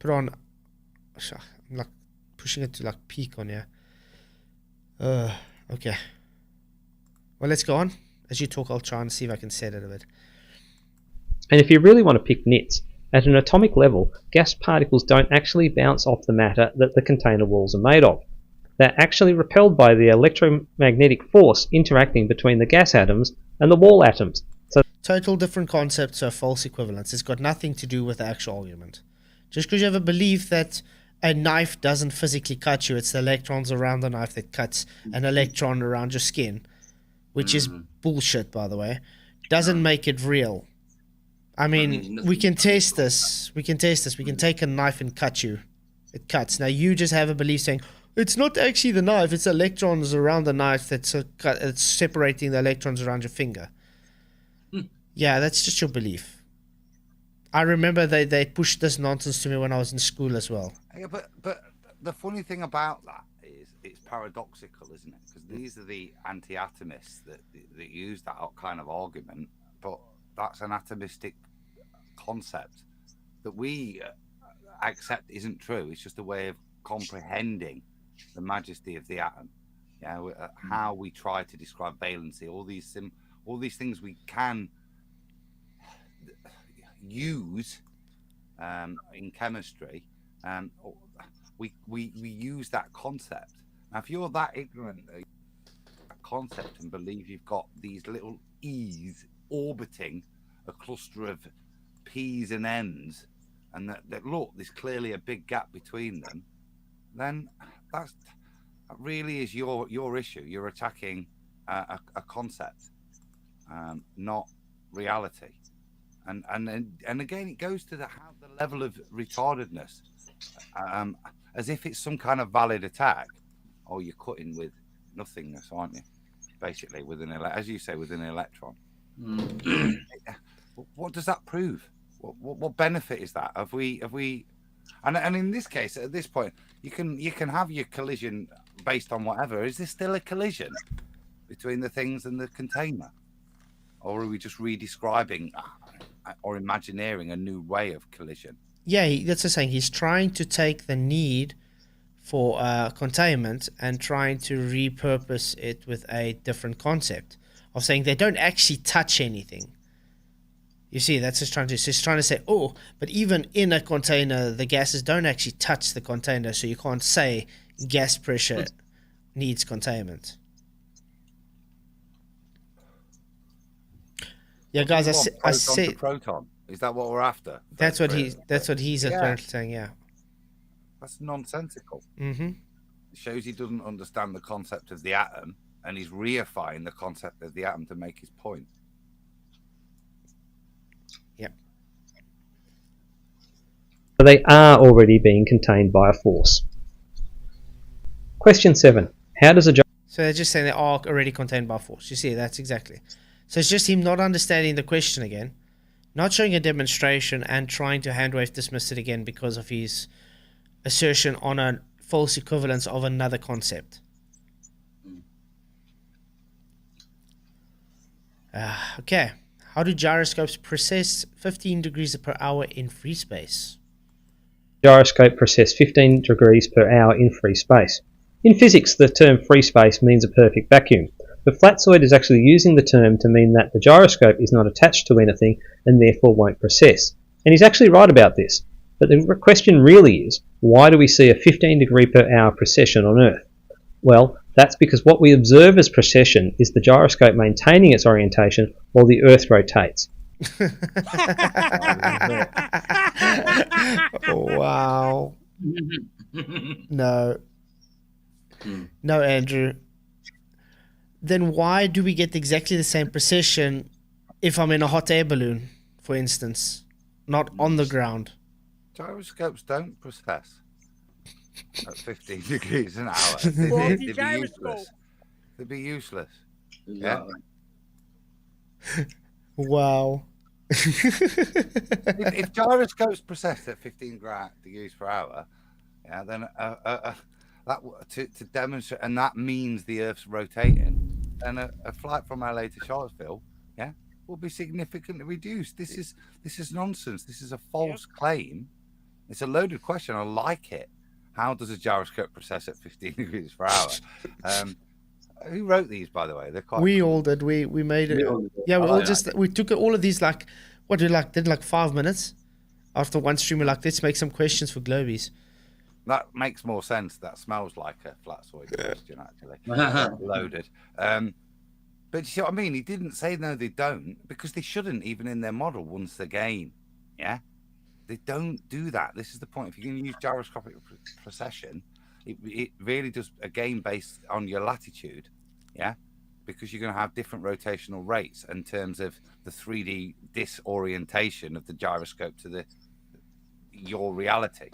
Put on... I'm like pushing it to like peak on here. Okay. Well, let's go on. As you talk, I'll try and see if I can set it a bit. And if you really want to pick nits, at an atomic level, gas particles don't actually bounce off the matter that the container walls are made of. they're actually repelled by the electromagnetic force interacting between the gas atoms and the wall atoms. So Total different concepts of false equivalence. It's got nothing to do with the actual argument. Just because you have a belief that a knife doesn't physically cut you, it's the electrons around the knife that cuts an electron around your skin, which is bullshit, by the way, doesn't make it real. I mean, we can test this. We can take a knife and cut you. It cuts. Now, you just have a belief saying, it's not actually the knife, it's electrons around the knife that's it's separating the electrons around your finger. Yeah, that's just your belief. I remember they pushed this nonsense to me when I was in school as well. Yeah, but the funny thing about that is it's paradoxical, isn't it? Because these are the anti-atomists that use that kind of argument, but that's an atomistic concept that we accept isn't true. It's just a way of comprehending the majesty of the atom. Yeah, how we try to describe valency, all these things we can use in chemistry, we use that concept. Now, if you're that ignorant of that concept and believe you've got these little E's orbiting a cluster of P's and N's, and that look, there's clearly a big gap between them, then that really is your issue. You're attacking a concept, not reality. And again, it goes to the level of retardedness, as if it's some kind of valid attack. Oh, you're cutting with nothingness, aren't you? Basically, as you say, with an electron. What does that prove? What benefit is that? Have we? And in this case, at this point, you can have your collision based on whatever. Is there still a collision between the things and the container, or are we just redescribing or imagineering a new way of collision? Yeah, that's the saying. He's trying to take the need for containment and trying to repurpose it with a different concept of saying they don't actually touch anything. You see, that's just trying to. So he's trying to say, oh, but even in a container, the gases don't actually touch the container, so you can't say gas pressure needs containment. Yeah, guys, I said proton. Is that what we're after? That's what he's apparently saying. Yeah, that's nonsensical. Mm-hmm. It shows he doesn't understand the concept of the atom, and he's reifying the concept of the atom to make his point. Yep. So they are already being contained by a force. Question 7. How does a So they're just saying they are already contained by force. You see, that's exactly. So it's just him not understanding the question again, not showing a demonstration, and trying to handwave dismiss it again because of his assertion on a false equivalence of another concept. Okay. How do gyroscopes process 15 degrees per hour in free space? gyroscope process 15 degrees per hour in free space? In physics, the term free space means a perfect vacuum, but Flatzoid is actually using the term to mean that the gyroscope is not attached to anything and therefore won't process. And he's actually right about this. But the question really is, why do we see a 15 degree per hour precession on Earth? Well, that's because what we observe as precession is the gyroscope maintaining its orientation while the Earth rotates. Wow. No, Andrew. Then why do we get exactly the same precession if I'm in a hot air balloon, for instance, not on the ground? Gyroscopes don't process at 15 degrees an hour. Faulty They'd be gyroscope. useless. They'd be useless. Exactly. Yeah. Wow. If gyroscopes process at 15 degrees per hour, yeah, then that to demonstrate, and that means the Earth's rotating, then a flight from LA to Charlottesville, yeah, will be significantly reduced. This is nonsense. This is a false claim. It's a loaded question. I like it. How does a gyroscope process at 15 degrees per hour? Who wrote these, by the way? They're quite. We all did. We made it. Yeah, we took all of these did 5 minutes after one stream. We're like, let's make some questions for Globies. That makes more sense. That smells like a Flatzoid question, actually. Loaded. But you see what I mean? He didn't say no, they don't, because they shouldn't, even in their model, once again. Yeah? They don't do that. This is the point. If you're going to use gyroscopic precession, it really does a game based on your latitude. Yeah? Because you're going to have different rotational rates in terms of the 3D disorientation of the gyroscope to your reality.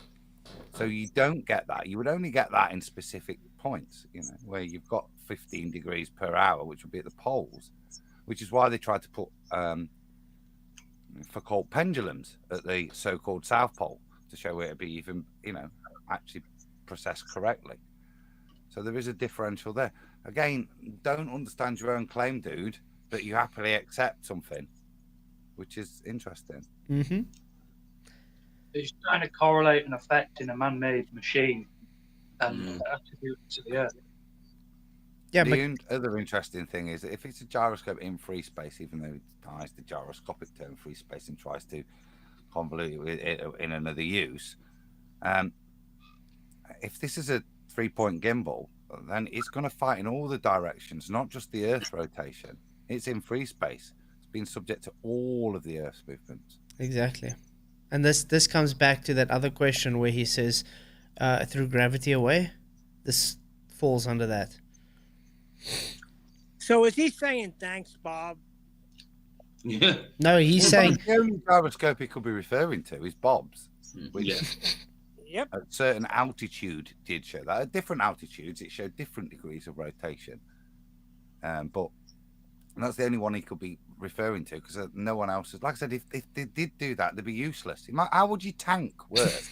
So you don't get that. You would only get that in specific points, where you've got 15 degrees per hour, which would be at the poles, which is why they tried to put Foucault pendulums at the so-called South Pole to show it to be even, actually processed correctly. So there is a differential there. Again, don't understand your own claim, dude, but you happily accept something, which is interesting. Mm-hmm. It's trying to correlate an effect in a man-made machine and attribute it to the Earth. Yeah, the other interesting thing is that if it's a gyroscope in free space, even though it ties the gyroscopic term free space and tries to convolute it in another use, if this is a 3-point gimbal, then it's going to fight in all the directions, not just the Earth's rotation. It's in free space. It's been subject to all of the Earth's movements. Exactly. And this comes back to that other question where he says, through gravity away, this falls under that. So is he saying thanks, Bob? Yeah. No, he's saying... The only gyroscope he could be referring to is Bob's, which Yep. at certain altitude did show that. At different altitudes, it showed different degrees of rotation. But that's the only one he could be referring to, because no one else is. Like I said, if they did do that, they'd be useless. How would you tank work?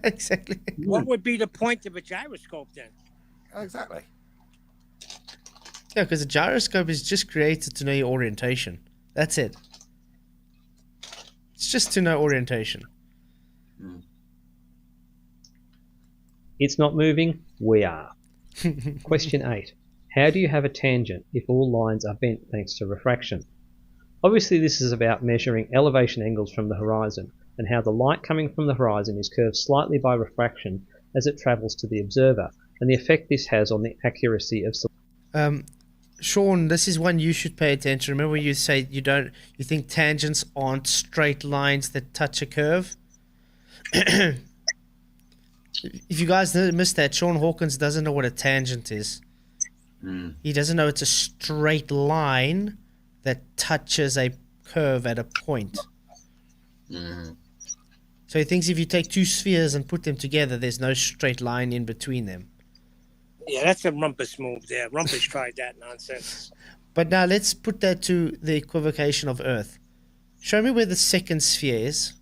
Exactly. What would be the point of a gyroscope then? Exactly. Yeah, because a gyroscope is just created to know your orientation. That's it. It's just to know orientation. It's not moving, we are. Question 8. How do you have a tangent if all lines are bent thanks to refraction? Obviously this is about measuring elevation angles from the horizon and how the light coming from the horizon is curved slightly by refraction as it travels to the observer, and the effect this has on the accuracy of... Sean, this is one you should pay attention. Remember you say you think tangents aren't straight lines that touch a curve? If you guys missed that, Sean Hawkins doesn't know what a tangent is. He doesn't know it's a straight line that touches a curve at a point. So he thinks if you take two spheres and put them together, there's no straight line in between them. Yeah, that's a Rumpus move there. Rumpus tried that nonsense. But now let's put that to the equivocation of Earth. Show me where the second sphere is.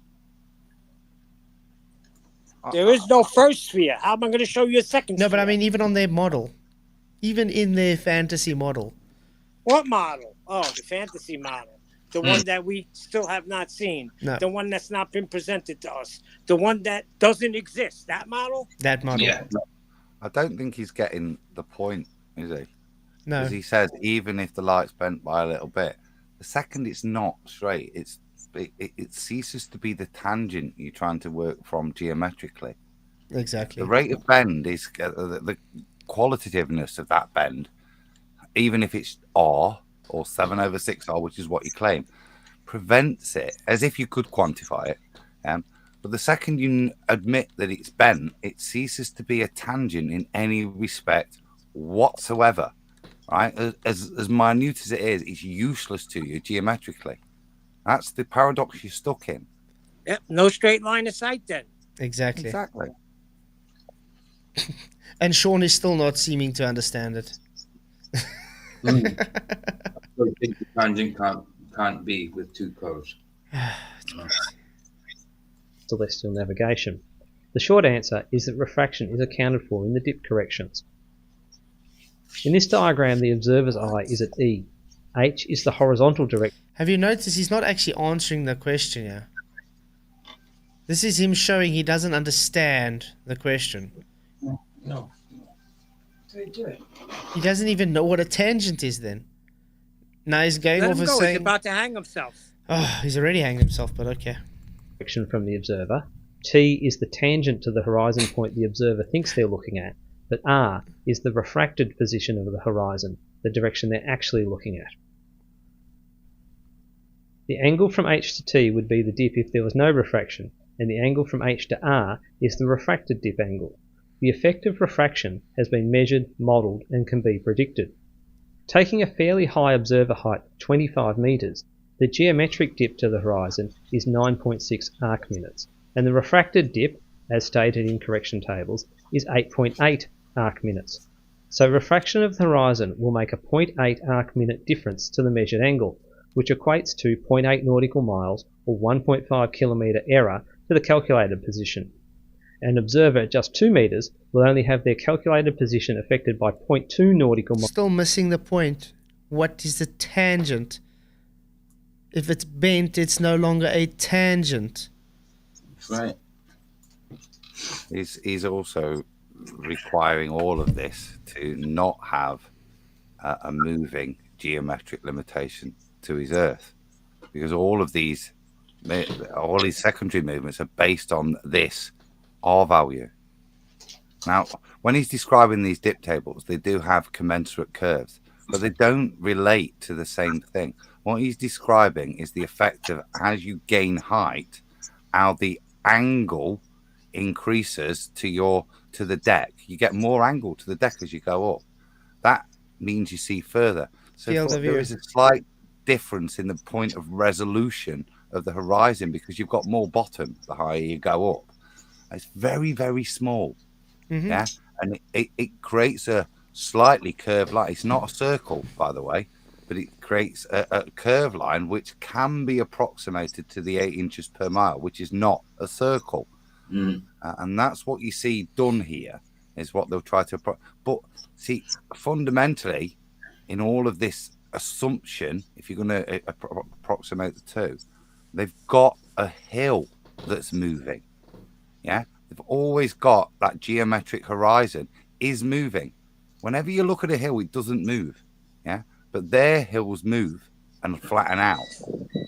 There is no first sphere. How am I going to show you a second sphere? No, but I mean even on their model. Even in their fantasy model. What model? Oh, the fantasy model. The one that we still have not seen. No. The one that's not been presented to us. The one that doesn't exist. That model? That model. Yeah. I don't think he's getting the point, is he? No. Because he says even if the light's bent by a little bit, the second it's not straight, it ceases to be the tangent you're trying to work from geometrically. Exactly. The rate of bend is the qualitativeness of that bend, even if it's R or 7/6R, which is what you claim, prevents it, as if you could quantify it. But the second you admit that it's bent, it ceases to be a tangent in any respect whatsoever. Right? As minute as it is, it's useless to you geometrically. That's the paradox you're stuck in. Yep, no straight line of sight then. Exactly. Exactly. And Sean is still not seeming to understand it. I think the tangent can't be with two curves. Celestial navigation. The short answer is that refraction is accounted for in the dip corrections. In this diagram, the observer's eye is at E. H is the horizontal direction. Have you noticed he's not actually answering the question here? This is him showing he doesn't understand the question. No. They do it. He doesn't even know what a tangent is then. Now he's going Let off him and go. saying... He's about to hang himself. Oh, he's already hanged himself, but okay. From the observer, T is the tangent to the horizon point the observer thinks they're looking at, but R is the refracted position of the horizon, the direction they're actually looking at. The angle from H to T would be the dip if there was no refraction, and the angle from H to R is the refracted dip angle. The effect of refraction has been measured, modelled, and can be predicted. Taking a fairly high observer height of 25 metres, the geometric dip to the horizon is 9.6 arc minutes, and the refracted dip, as stated in correction tables, is 8.8 arc minutes. So refraction of the horizon will make a 0.8 arc minute difference to the measured angle, which equates to 0.8 nautical miles or 1.5 kilometre error to the calculated position. An observer at just 2 metres will only have their calculated position affected by 0.2 nautical miles. Still missing the point. What is the tangent? If it's bent, it's no longer a tangent. Right. He's also requiring all of this to not have a moving geometric limitation to his Earth, because all these secondary movements are based on this R value. Now, when he's describing these dip tables, they do have commensurate curves, but they don't relate to the same thing. What he's describing is the effect of as you gain height, how the angle increases to the deck. You get more angle to the deck as you go up. That means you see further. So there is a slight difference in the point of resolution of the horizon because you've got more bottom the higher you go up. It's very, very small. Mm-hmm. Yeah, and it creates a slightly curved line. It's not a circle, by the way, but it creates a curved line which can be approximated to the 8 inches per mile, which is not a circle. And that's what you see done here, is what they'll try to... But see, fundamentally, in all of this assumption, if you're going to approximate the two, they've got a hill that's moving. Yeah, they've always got that geometric horizon is moving. Whenever you look at a hill, it doesn't move. Yeah, but their hills move and flatten out.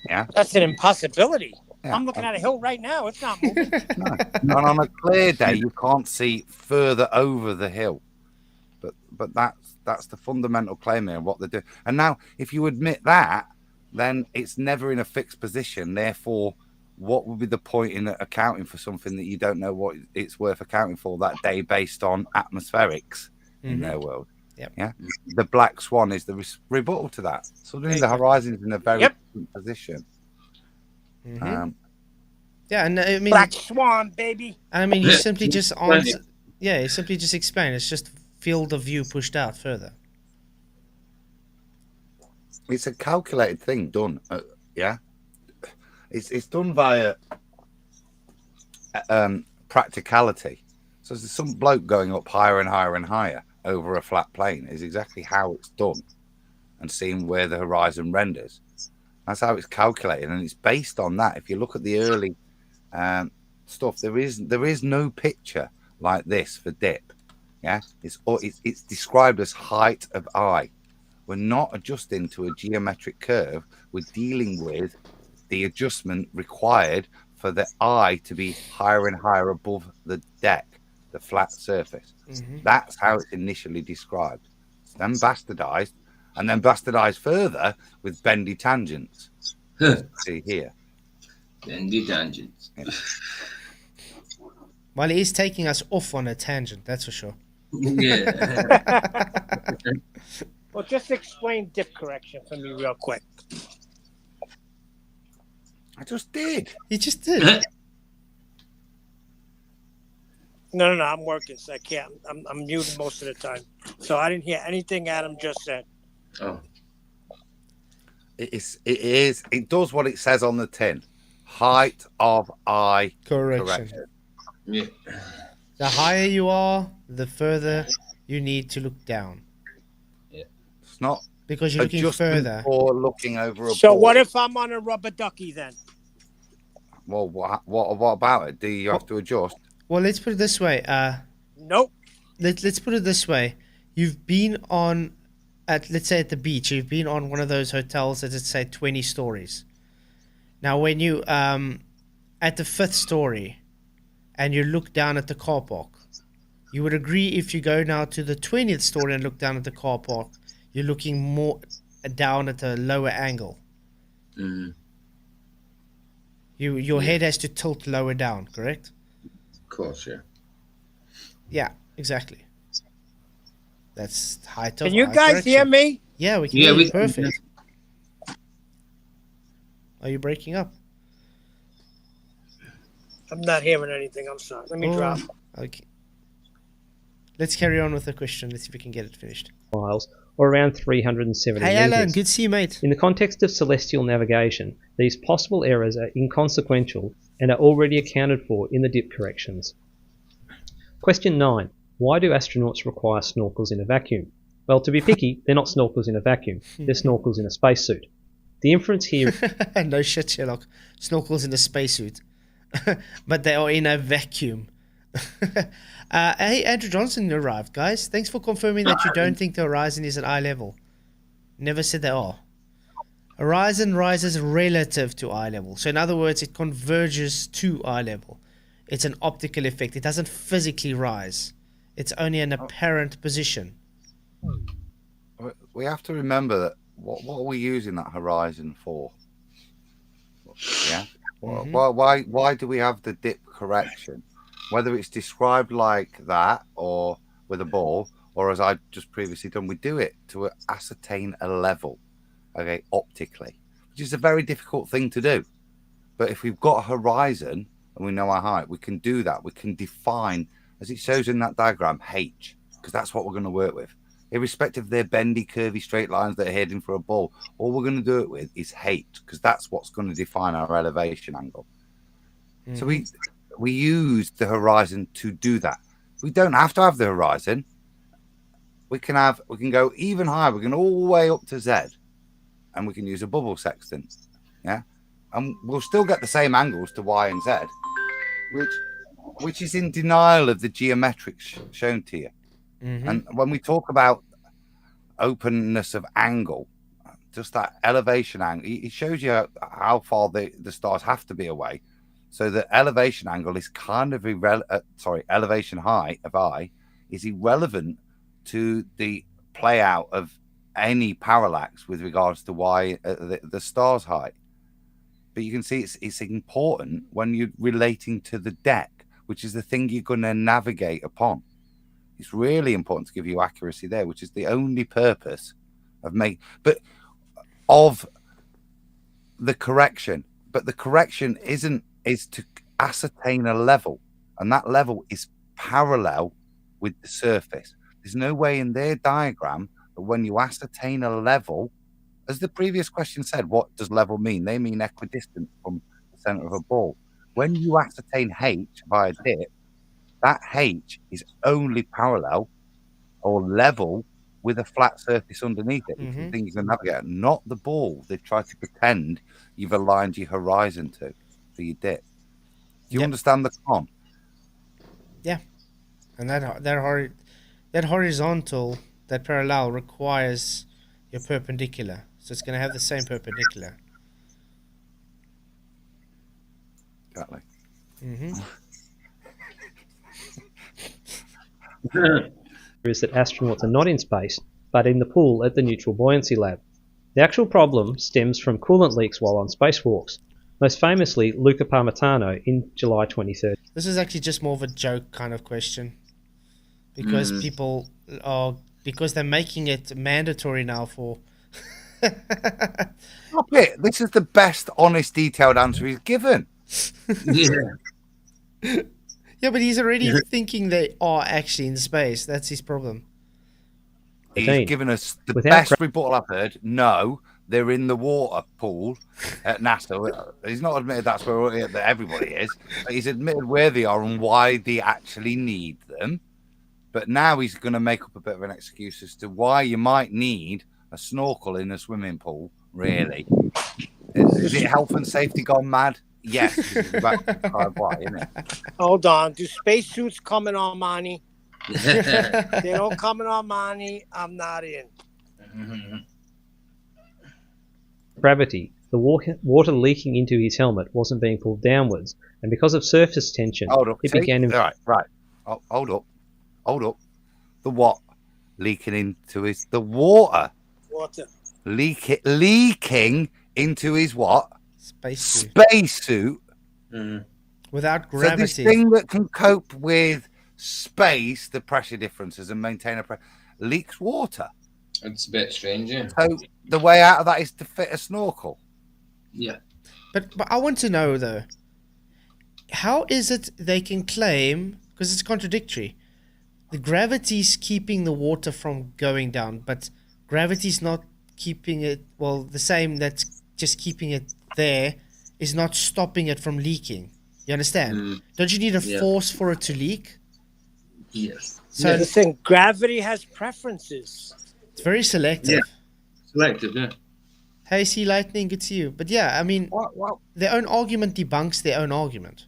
Yeah, That's an impossibility. Yeah. I'm looking at a hill right now. It's not moving. No. And on a clear day, you can't see further over the hill. But that's the fundamental claim here of what they do. And now, if you admit that, then it's never in a fixed position. Therefore, what would be the point in accounting for something that you don't know what it's worth accounting for that day based on atmospherics in their world? Yep. Yeah. The black swan is the rebuttal to that. Suddenly the horizon is in a very different position. Mm-hmm. Yeah, and I mean, Black swan, baby. I mean, you simply just answer. Yeah, you simply just explain. It's just field of view pushed out further. It's a calculated thing done. Yeah. It's done via practicality. So there's some bloke going up higher and higher and higher over a flat plane is exactly how it's done, and seeing where the horizon renders. That's how it's calculated, and it's based on that. If you look at the early stuff, there is no picture like this for dip. Yeah, it's described as height of eye. We're not adjusting to a geometric curve. We're dealing with the adjustment required for the eye to be higher and higher above the deck, the flat surface. That's how it's initially described. It's then bastardized, and then bastardized further with bendy tangents. See here. Bendy tangents. Yeah. Well, he is taking us off on a tangent, that's for sure. Yeah. Well, just explain dip correction for me real quick. I just did. You just did. No, I'm working, so I can't. I'm muted most of the time, so I didn't hear anything Adam just said. Oh. It does what it says on the tin. Height of eye Correction. Yeah. The higher you are, the further you need to look down. Yeah. It's not because you're looking further. Or looking over a So board. what if I'm on a rubber ducky then? Well, what about it? Do you have to adjust? Well, let's put it this way. Nope. Let's put it this way. You've been on, let's say at the beach, you've been on one of those hotels that, let's say, 20 stories. Now, when you, at the 5th story, and you look down at the car park. You would agree if you go now to the 20th story and look down at the car park, you're looking more down at a lower angle. Mm. Your head has to tilt lower down, correct? Of course, yeah. Yeah, exactly. That's height of Can you eye guys correction. hear me? Yeah, we can Yeah, hear we you can. perfect. Are you breaking up? I'm not hearing anything. I'm sorry. Let me drop. Okay. Let's carry on with the question. Let's see if we can get it finished. miles, or around 370 Hey, meters. Alan. Good to see you, mate. In the context of celestial navigation, these possible errors are inconsequential and are already accounted for in the dip corrections. Question 9. Why do astronauts require snorkels in a vacuum? Well, to be picky, they're not snorkels in a vacuum. They're snorkels in a spacesuit. The inference here... No shit, Sherlock. Snorkels in a spacesuit. But they are in a vacuum. Hey, Andrew Johnston arrived, guys. Thanks for confirming that you don't think the horizon is at eye level. Never said they are. Horizon rises relative to eye level. So in other words, it converges to eye level. It's an optical effect. It doesn't physically rise. It's only an apparent position. We have to remember that what are we using that horizon for? Yeah. Why do we have the dip correction? Whether it's described like that or with a ball, or as I just previously done, we do it to ascertain a level, okay, optically, which is a very difficult thing to do. But if we've got a horizon and we know our height, we can do that. We can define, as it shows in that diagram, H, because that's what we're going to work with. Irrespective of their bendy, curvy, straight lines that are heading for a ball, all we're going to do it with is H, because that's what's going to define our elevation angle. So we use the horizon to do that. We don't have to have the horizon. We can go even higher. We can all the way up to Z, and we can use a bubble sextant. Yeah, and we'll still get the same angles to Y and Z, which is in denial of the geometrics shown to you. And when we talk about openness of angle, just that elevation angle, it shows you how far the stars have to be away. So the elevation angle is kind of elevation height of eye is irrelevant to the play out of any parallax with regards to why the star's height. But you can see it's important when you're relating to the deck, which is the thing you're going to navigate upon. It's really important to give you accuracy there, which is the only purpose of the correction. But the correction is to ascertain a level, and that level is parallel with the surface. There's no way in their diagram that when you ascertain a level, as the previous question said, what does level mean? They mean equidistant from the center of a ball. When you ascertain H via dip, that H is only parallel or level with a flat surface underneath it, which is the thing you can navigate, not the ball they've tried to pretend you've aligned your horizon to for your dip. Do you understand the con? Yeah. And that horizontal, that parallel requires your perpendicular. So it's going to have the same perpendicular. Exactly. Is that astronauts are not in space, but in the pool at the Neutral Buoyancy Lab. The actual problem stems from coolant leaks while on spacewalks, most famously Luca Parmitano in July 2013. This is actually just more of a joke kind of question. Because because they're making it mandatory now for... Stop it. This is the best, honest, detailed answer he's given. Yeah. Yeah, but he's already thinking they are actually in space. That's his problem. He's given us the best rebuttal I've heard. No, they're in the water pool at NASA. He's not admitted that's where everybody is. But he's admitted where they are and why they actually need them. But now he's going to make up a bit of an excuse as to why you might need a snorkel in a swimming pool, really. Is it health and safety gone mad? Yes. Why, isn't it? Hold on. Do spacesuits come in Armani? They don't come in Armani. I'm not in. Gravity The water leaking into his helmet wasn't being pulled downwards, and because of surface tension, Hold up. it See? began... Right. Oh, hold up. The what? Leaking into his... The water. Water. Leaking into his what? Spacesuit. Spacesuit. Without So gravity. this thing that can cope with space, the pressure differences, and maintain a pressure, leaks water. It's a bit strange, yeah. So the way out of that is to fit a snorkel. Yeah. But I want to know, though, how is it they can claim, because it's contradictory, the gravity's keeping the water from going down, but gravity's not keeping it, well, the same that's just keeping it there is not stopping it from leaking. You understand? Don't you need a force for it to leak? Yes. So Listen, gravity has preferences. it's very selective. Yeah. Selective, yeah. Hey, Sea Lightning, good to you. But yeah, I mean, their own argument debunks their own argument.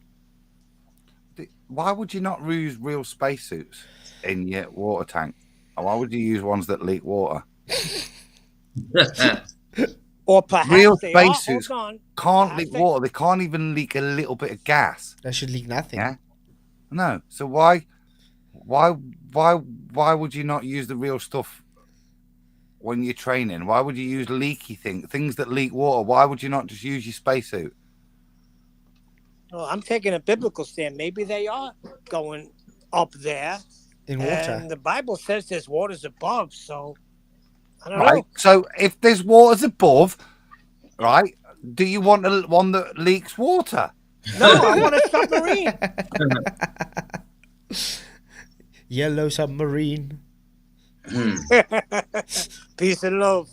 Why would you not use real spacesuits in your water tank? Or why would you use ones that leak water? Or perhaps Real they spacesuits are. Hold on. can't Perhaps leak they- water. They can't even leak a little bit of gas. That should leak nothing. Yeah. No. So why would you not use the real stuff when you're training? Why would you use leaky things that leak water? Why would you not just use your spacesuit? Well, I'm taking a biblical stand. Maybe they are going up there. In water. And the Bible says there's waters above, so I don't Right. know. So if there's waters above, right, do you want one that leaks water? No, I want a submarine. Yellow submarine. Peace and love.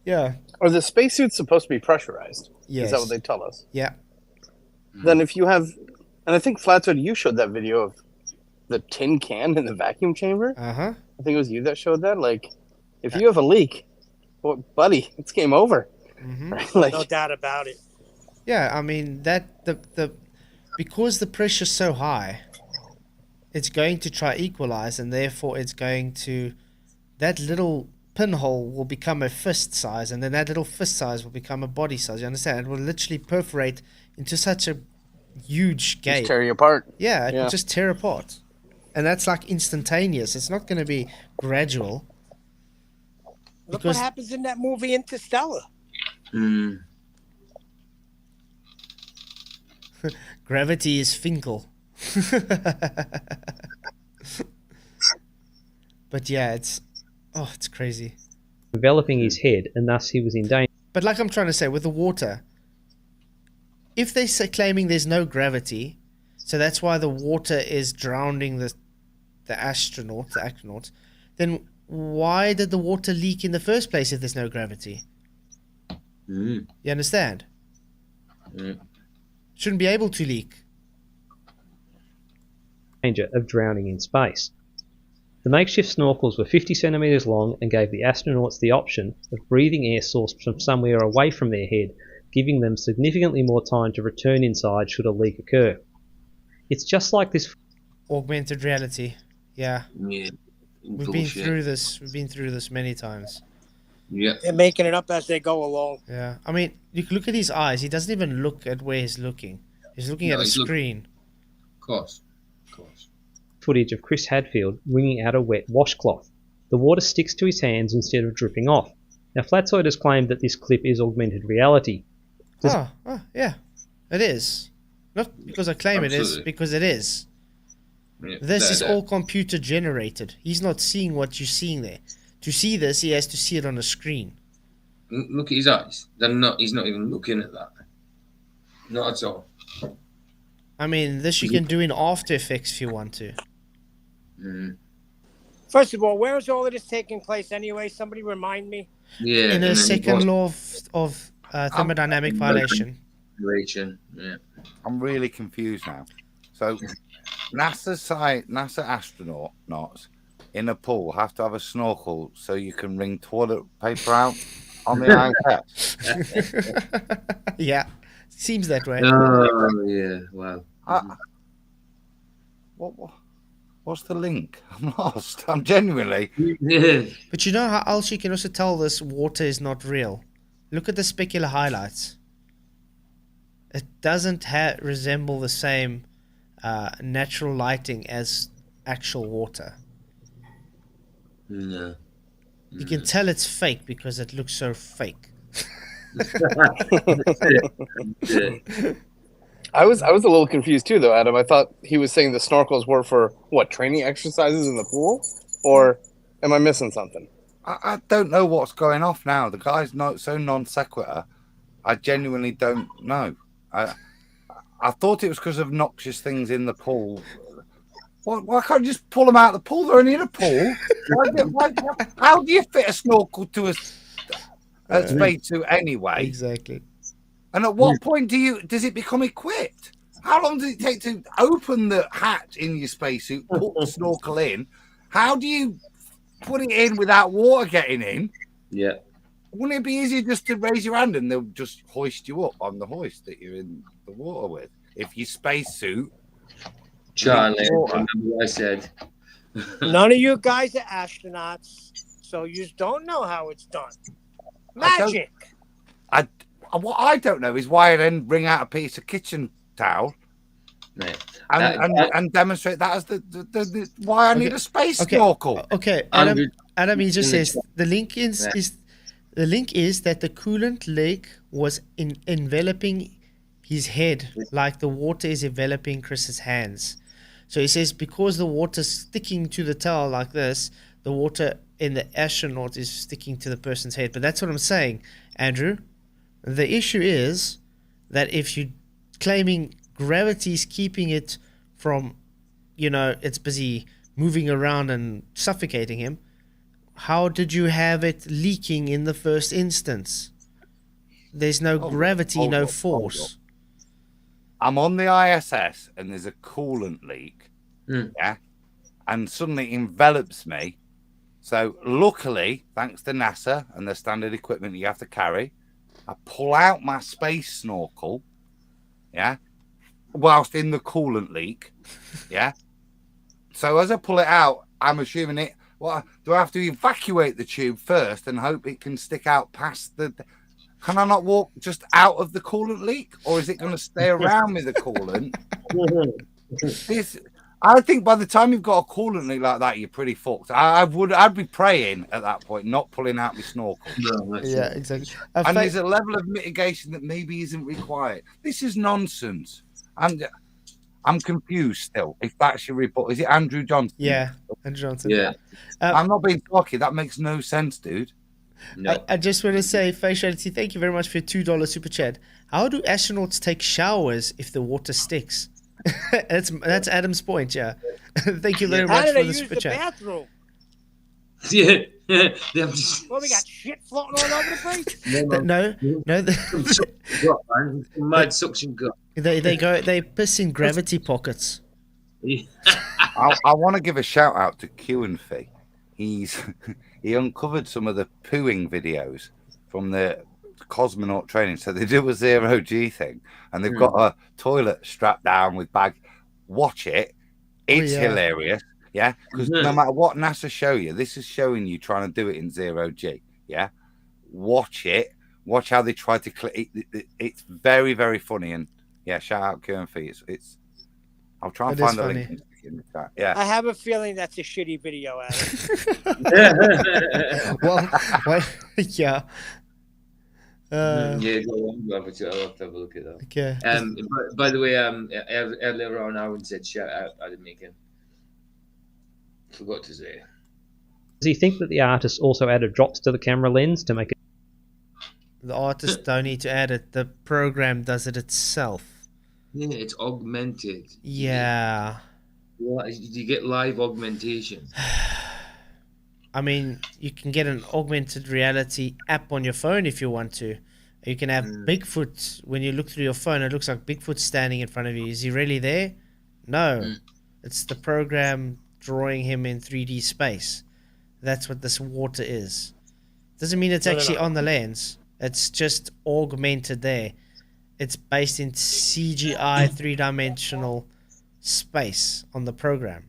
Yeah. Are the spacesuits supposed to be pressurized? Yes. Is that what they tell us? Yeah. Then if you have, and I think Flatzoid, you showed that video of the tin can in the vacuum chamber. Uh-huh. I think it was you that showed that. Like, if you have a leak, well, buddy, it's game over. Mm-hmm. Right? Like, No doubt about it. Yeah, I mean that the because the pressure's so high, it's going to try equalize, and therefore it's going to, that little pinhole will become a fist size, and then that little fist size will become a body size. You understand? It will literally perforate into such a huge gate. just tear you apart. Yeah, it Yeah. will just tear apart, and that's like instantaneous. It's not going to be gradual. Look Because- what happens in that movie Interstellar. Gravity is Finkel. But yeah, it's crazy. Developing his head, and thus he was in danger. But like I'm trying to say, with the water, if they're claiming there's no gravity, so that's why the water is drowning the astronauts, then why did the water leak in the first place if there's no gravity? You understand? Shouldn't be able to leak. Of drowning in space. The makeshift snorkels were 50 centimeters long and gave the astronauts the option of breathing air sourced from somewhere away from their head, giving them significantly more time to return inside should a leak occur. It's just like this Augmented reality. Yeah. Yeah. We've been through this. We've been through this many times. Yeah. They're making it up as they go along. Yeah. I mean, you can look at his eyes. He doesn't even look at where he's looking. He's looking at a he's screen. Of course. footage of Chris Hadfield wringing out a wet washcloth. The water sticks to his hands instead of dripping off. Now, Flatzoid has claimed that this clip is augmented reality. Yeah. It is. Not because I claim it is, Absolutely. because it is. Yeah, This is there. all computer generated. He's not seeing what you're seeing there. To see this, he has to see it on a screen. Look at his eyes. He's not even looking at that. Not at all. I mean, this you can do in After Effects if you want to. First of all, where is all of this taking place anyway? Somebody remind me. Yeah. In a and then second law of thermodynamic violation. Relation. Yeah. I'm really confused now. So, NASA astronauts in a pool have to have a snorkel so you can wring toilet paper out on the ISS. Yeah, seems that way. Oh yeah. Wow. What's the link? I'm lost. I'm genuinely. Yeah. But you know how else you can also tell this water is not real? look at the specular highlights. It doesn't resemble the same natural lighting as actual water. No. You can tell it's fake because it looks so fake. I was a little confused too, though, Adam. I thought he was saying the snorkels were for what, training exercises in the pool, or am I missing something? I don't know what's going off now. The guy's not so non sequitur. I genuinely don't know. I thought it was because of noxious things in the pool. Why can't you just pull them out of the pool? They're only in a pool. How do you fit a snorkel to a spacesuit anyway? Exactly. And at what point does it become equipped? How long does it take to open the hatch in your spacesuit, put the snorkel in? How do you put it in without water getting in? Yeah. Wouldn't it be easier just to raise your hand and they'll just hoist you up on the hoist that you're in the water with? If your spacesuit. Charlie, remember what I said. None of you guys are astronauts, so you don't know how it's done. Magic. What I don't know is why I then bring out a piece of kitchen towel and demonstrate that as the why I need a space snorkel. Okay, Adam, he just says the link is that the coolant lake was enveloping his head like the water is enveloping Chris's hands. So he says because the water's sticking to the towel like this, the water in the astronaut is sticking to the person's head. But that's what I'm saying, Andrew. The issue is that if you're claiming gravity's keeping it from, it's busy moving around and suffocating him, how did you have it leaking in the first instance? There's no gravity, no force. I'm on the ISS and there's a coolant leak, yeah, and suddenly it envelops me. So luckily, thanks to NASA and the standard equipment you have to carry, I pull out my space snorkel, yeah, whilst in the coolant leak, yeah. So as I pull it out, I'm assuming it. Well, do I have to evacuate the tube first and hope it can stick out past the? Can I not walk just out of the coolant leak, or is it going to stay around with the coolant? I think by the time you've got a coolant leak like that, you're pretty fucked. I'd be praying at that point, not pulling out my snorkel. Yeah, exactly. And there's a level of mitigation that maybe isn't required. This is nonsense. I'm confused still. If that's your report, is it Andrew Johnston? Yeah, Andrew Johnston. Yeah. I'm not being cocky. That makes no sense, dude. No. I just want to say, Faciality, thank you very much for your $2 super chat. How do astronauts take showers if the water sticks? That's Adam's point, yeah. Thank you very much for the super chat. Bathroom? Yeah. Well, we got shit floating all over the place. Mad suction cup. They piss in gravity pockets. I want to give a shout out to Q and Fee. He uncovered some of the pooing videos from the cosmonaut training. So they do a 0G thing, and they've got a toilet strapped down with bag. Watch it; it's hilarious. Yeah, because no matter what NASA show you, this is showing you trying to do it in 0G. Yeah, watch it. Watch how they try to click. It's very, very funny. And yeah, shout out Q and Fee. It's. I'll try and find the link. Yeah. I have a feeling that's a shitty video, Adam. well, yeah. Yeah, go on. I'll have to have a look at that. Okay. By the way, earlier on, Alan said shout out Adam Macon. Forgot to say. Does he think that the artist also added drops to the camera lens to make it? The artist don't need to add it. The program does it itself. Yeah, it's augmented. Yeah. You get live augmentation. I mean, you can get an augmented reality app on your phone if you want to. You can have Bigfoot. When you look through your phone, it looks like Bigfoot standing in front of you. Is he really there? No. It's the program drawing him in 3D space. That's what this water is. Doesn't mean it's actually on the lens. It's just augmented there. It's based in CGI 3-dimensional space on the program.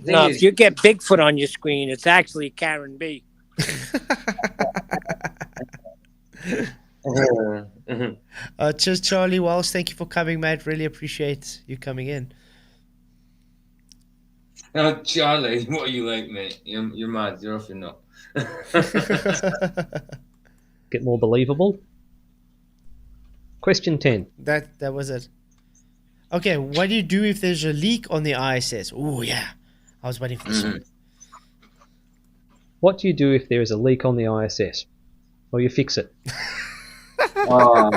No, if you get Bigfoot on your screen, it's actually Karen B. Cheers, Charlie Walsh. Thank you for coming, mate. Really appreciate you coming in. Oh, Charlie, what are you like, mate? You're mad. You're off your nut. Get more believable. Question 10. That was it. Okay, what do you do if there's a leak on the ISS? Oh, yeah. I was waiting for this one. What do you do if there is a leak on the ISS? Well, you fix it. Oh,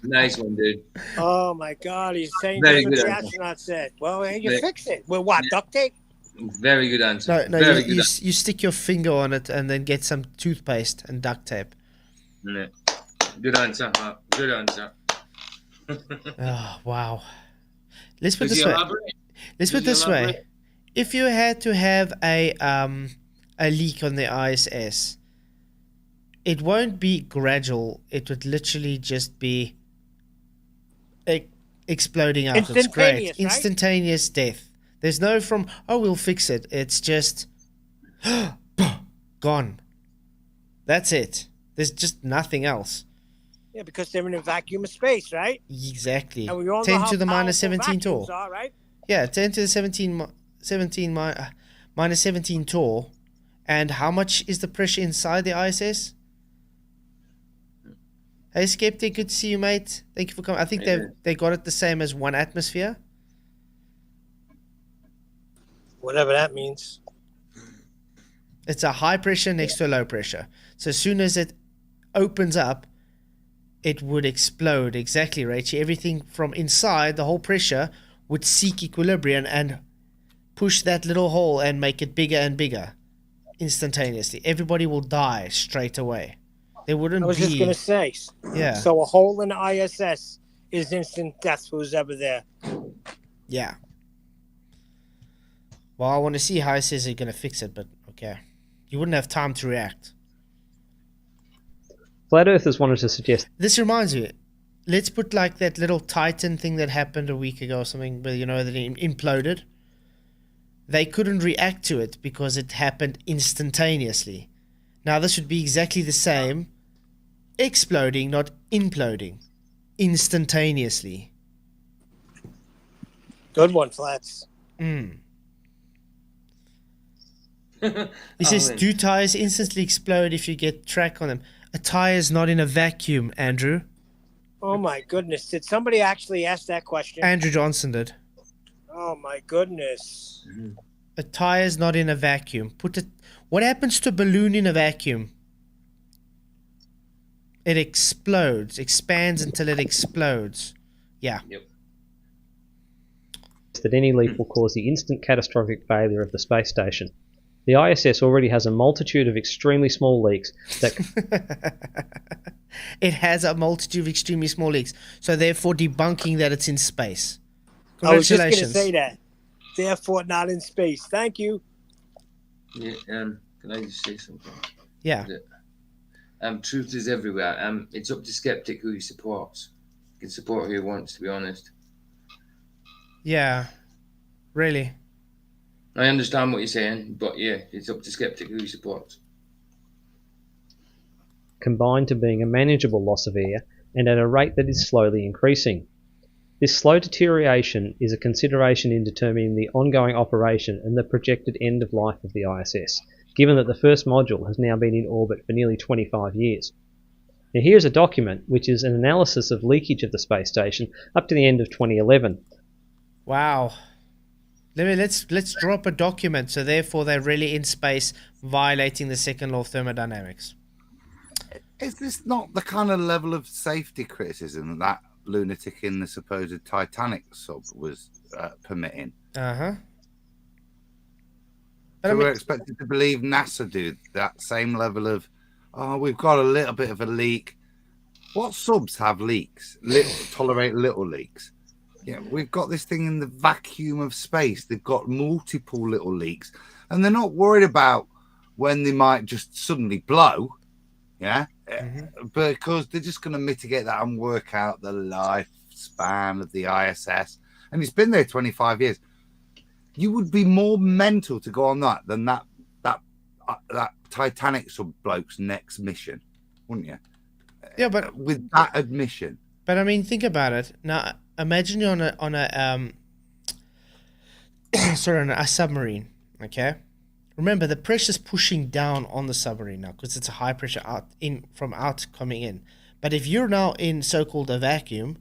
nice one, dude. Oh my God, he's saying Very what good the answer. astronaut said. Well, you Very- fix it. With what, duct tape? Very good answer. No, Very you good. stick your finger on it and then get some toothpaste and duct tape. Yeah. Good answer. Good answer. Oh, wow. Let's put Does this he way. elaborate? Let's Does put he this way. elaborate? If you had to have a leak on the ISS, it won't be gradual. It would literally just be exploding out. It's great. Instantaneous, right? Instantaneous death. There's no we'll fix it. It's just gone. That's it. There's just nothing else. Yeah, because they're in a vacuum of space, right? Exactly. And we all know 10 how to the minus powerful 17 vacuums torr. are, right? Yeah, 10 to the minus 17 torr. And how much is the pressure inside the ISS? Hey, Skeptic, good to see you, mate. Thank you for coming. I think they got it the same as 1 atmosphere. Whatever that means. It's a high pressure next to a low pressure. So as soon as it opens up, it would explode. Exactly, Rachie. Everything from inside, the whole pressure, would seek equilibrium and push that little hole and make it bigger and bigger instantaneously. Everybody will die straight away. There wouldn't be... I was just going to say. Yeah. So a hole in the ISS is instant death for who's ever there. Yeah. Well, I want to see how he says he's going to fix it, but okay. You wouldn't have time to react. Flat Earthers wanted to suggest... This reminds me. Let's put like that little Titan thing that happened a week ago or something, where, that it imploded. They couldn't react to it because it happened instantaneously. Now this would be exactly the same. Exploding, not imploding. Instantaneously. Good one, Flats. He says, do tires instantly explode if you get track on them? A tire is not in a vacuum, Andrew. Oh my goodness. Did somebody actually ask that question? Andrew Johnston did. Oh my goodness. A tire is not in a vacuum. What happens to a balloon in a vacuum? It explodes, expands until it explodes. Yeah. Yep. that any leak will cause the instant catastrophic failure of the space station. The ISS already has a multitude of extremely small leaks that... It has a multitude of extremely small leaks, so therefore debunking that it's in space. I was just Congratulations. going to say that. Therefore, not in space. Thank you. Yeah, can I just say something? Yeah. Truth is everywhere. It's up to skeptic who he supports. He can support who he wants, to be honest. Yeah. Really. I understand what you're saying, but yeah, it's up to skeptic who he supports. combined to being a manageable loss of air and at a rate that is slowly increasing. This slow deterioration is a consideration in determining the ongoing operation and the projected end of life of the ISS, given that the first module has now been in orbit for nearly 25 years. Now here's a document which is an analysis of leakage of the space station up to the end of 2011. Wow. Let's drop a document, so therefore they're really in space, violating the second law of thermodynamics. Is this not the kind of level of safety criticism that lunatic in the supposed Titanic sub was permitting? Uh-huh. So we're expected to believe NASA do that same level of, oh, we've got a little bit of a leak. What subs have leaks? Tolerate little leaks. Yeah, we've got this thing in the vacuum of space. They've got multiple little leaks, and they're not worried about when they might just suddenly blow. Yeah, because they're just going to mitigate that and work out the lifespan of the ISS. And it's been there 25 years. You would be more mental to go on that than that Titanic sub bloke's next mission, wouldn't you? Yeah, but with that admission. I mean, think about it. Now, imagine you're on a sorry, on a submarine. Okay, remember the pressure's pushing down on the submarine now because it's a high pressure out coming in. But if you're now in so-called a vacuum,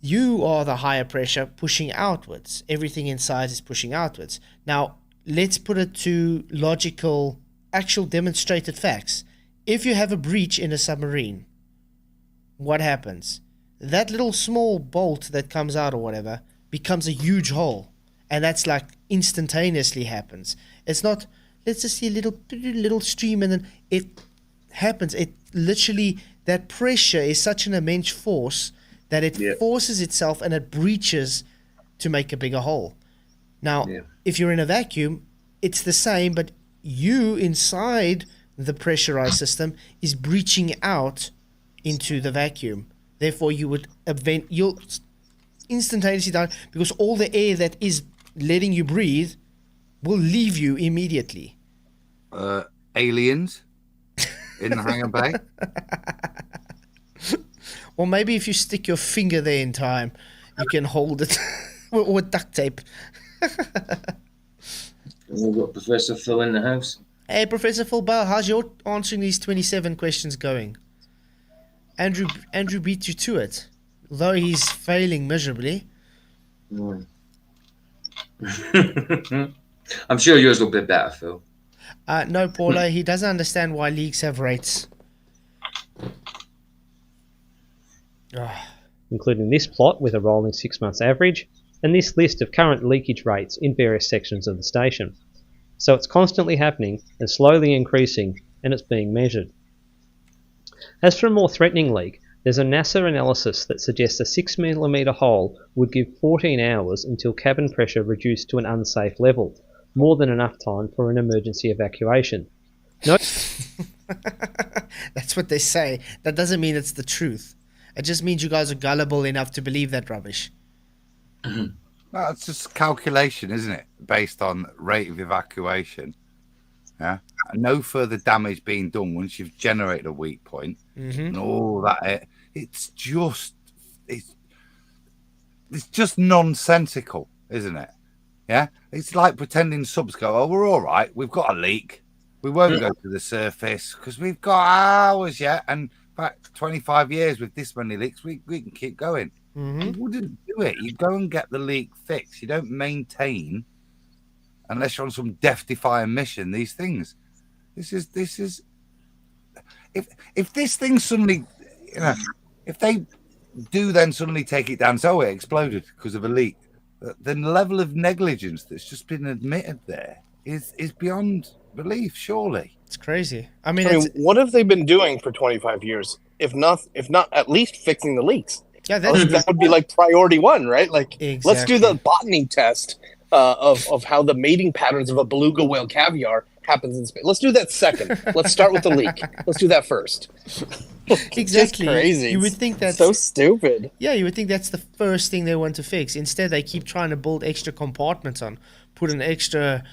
you are the higher pressure pushing outwards. Everything inside is pushing outwards. Now, let's put it to logical, actual demonstrated facts. If you have a breach in a submarine, what happens? That little small bolt that comes out or whatever becomes a huge hole. And that's like instantaneously happens. It's not, let's just see a little stream and then it happens. It literally, that pressure is such an immense force that it forces itself and it breaches to make a bigger hole. Now, if you're in a vacuum, it's the same, but you inside the pressurized system is breaching out into the vacuum. Therefore, you'll instantaneously die because all the air that is letting you breathe will leave you immediately. Aliens in the hangar bay. Or maybe if you stick your finger there in time, you can hold it or duct tape. We've got Professor Phil in the house. Hey, Professor Phil Bell, how's your answering these 27 questions going? Andrew beat you to it, though he's failing miserably. I'm sure yours will be better, Phil. No, Paula, he doesn't understand why leagues have rates. Including this plot with a rolling 6 months average, and this list of current leakage rates in various sections of the station. So it's constantly happening and slowly increasing, and it's being measured. As for a more threatening leak, there's a NASA analysis that suggests a 6mm hole would give 14 hours until cabin pressure reduced to an unsafe level, more than enough time for an emergency evacuation. That's what they say. That doesn't mean it's the truth. It just means you guys are gullible enough to believe that rubbish. No, it's just calculation, isn't it? Based on rate of evacuation. Yeah. No further damage being done once you've generated a weak point and all that. It's just nonsensical, isn't it? Yeah. It's like pretending subs go, oh, we're all right. We've got a leak. We won't go to the surface because we've got hours yet. And back 25 years with this many leaks, we can keep going. You wouldn't do it. You go and get the leak fixed. You don't maintain, unless you're on some death-defying mission, these things. This is if this thing suddenly, if they do then suddenly take it down, so it exploded because of a leak, then the level of negligence that's just been admitted there is beyond belief, surely. It's crazy. I mean, what have they been doing for 25 years? If not at least fixing the leaks. Yeah, that would be like priority one, right? Like, exactly. Let's do the botany test of how the mating patterns of a beluga whale caviar happens in space. Let's do that second. Let's start with the leak. Let's do that first. Exactly. Just crazy. You would think that's so stupid. Yeah, you would think that's the first thing they want to fix. Instead, they keep trying to build extra compartments on, put an extra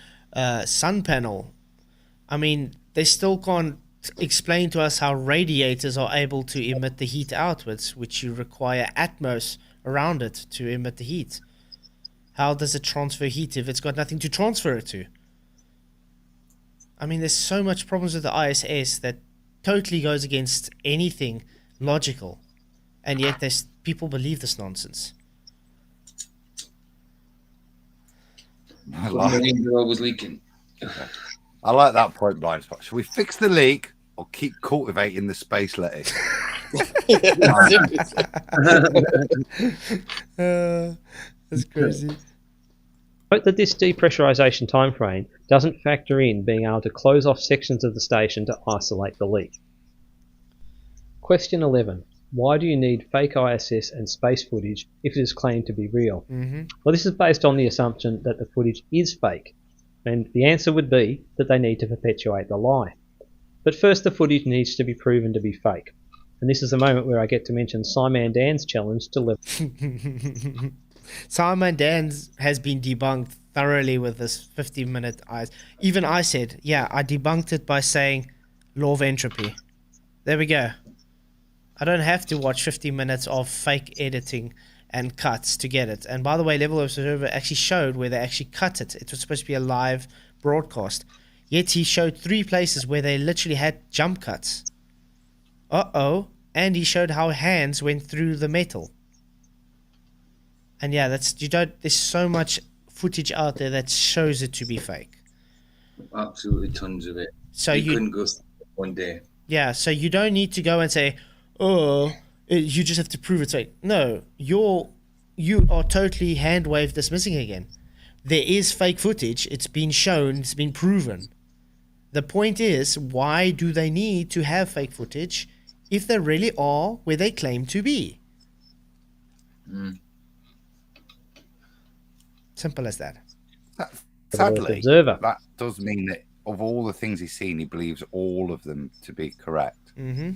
sun panel. I mean, they still can't explain to us how radiators are able to emit the heat outwards, which you require atmos around it to emit the heat. How does it transfer heat if it's got nothing to transfer it to? I mean, there's so much problems with the ISS that totally goes against anything logical, and yet there's people believe this nonsense. I like was leaking. that point, Blind Spot. Should we fix the leak or keep cultivating the space lettuce? That's crazy. Note that this depressurization timeframe doesn't factor in being able to close off sections of the station to isolate the leak. Question 11. Why do you need fake ISS and space footage if it is claimed to be real? Well, this is based on the assumption that the footage is fake, and the answer would be that they need to perpetuate the lie. But first, the footage needs to be proven to be fake. And this is the moment where I get to mention Simon Dan's challenge to level. Simon Dan's has been debunked thoroughly with this 50-minute eyes. Even I said, yeah, I debunked it by saying law of entropy. There we go. I don't have to watch 50 minutes of fake editing and cuts to get it. And by the way, Level Observer actually showed where they actually cut it. It was supposed to be a live broadcast. Yet he showed 3 places where they literally had jump cuts. Uh-oh. And he showed how hands went through the metal. And yeah, there's so much footage out there that shows it to be fake. Absolutely tons of it. So you couldn't go one day. Yeah, so you don't need to go and say, oh, you just have to prove it's fake. No, you are totally hand wave dismissing again. There is fake footage. It's been shown. It's been proven. The point is, why do they need to have fake footage if they really are where they claim to be? Simple as that. Sadly, that does mean that of all the things he's seen, he believes all of them to be correct. Mm-hmm.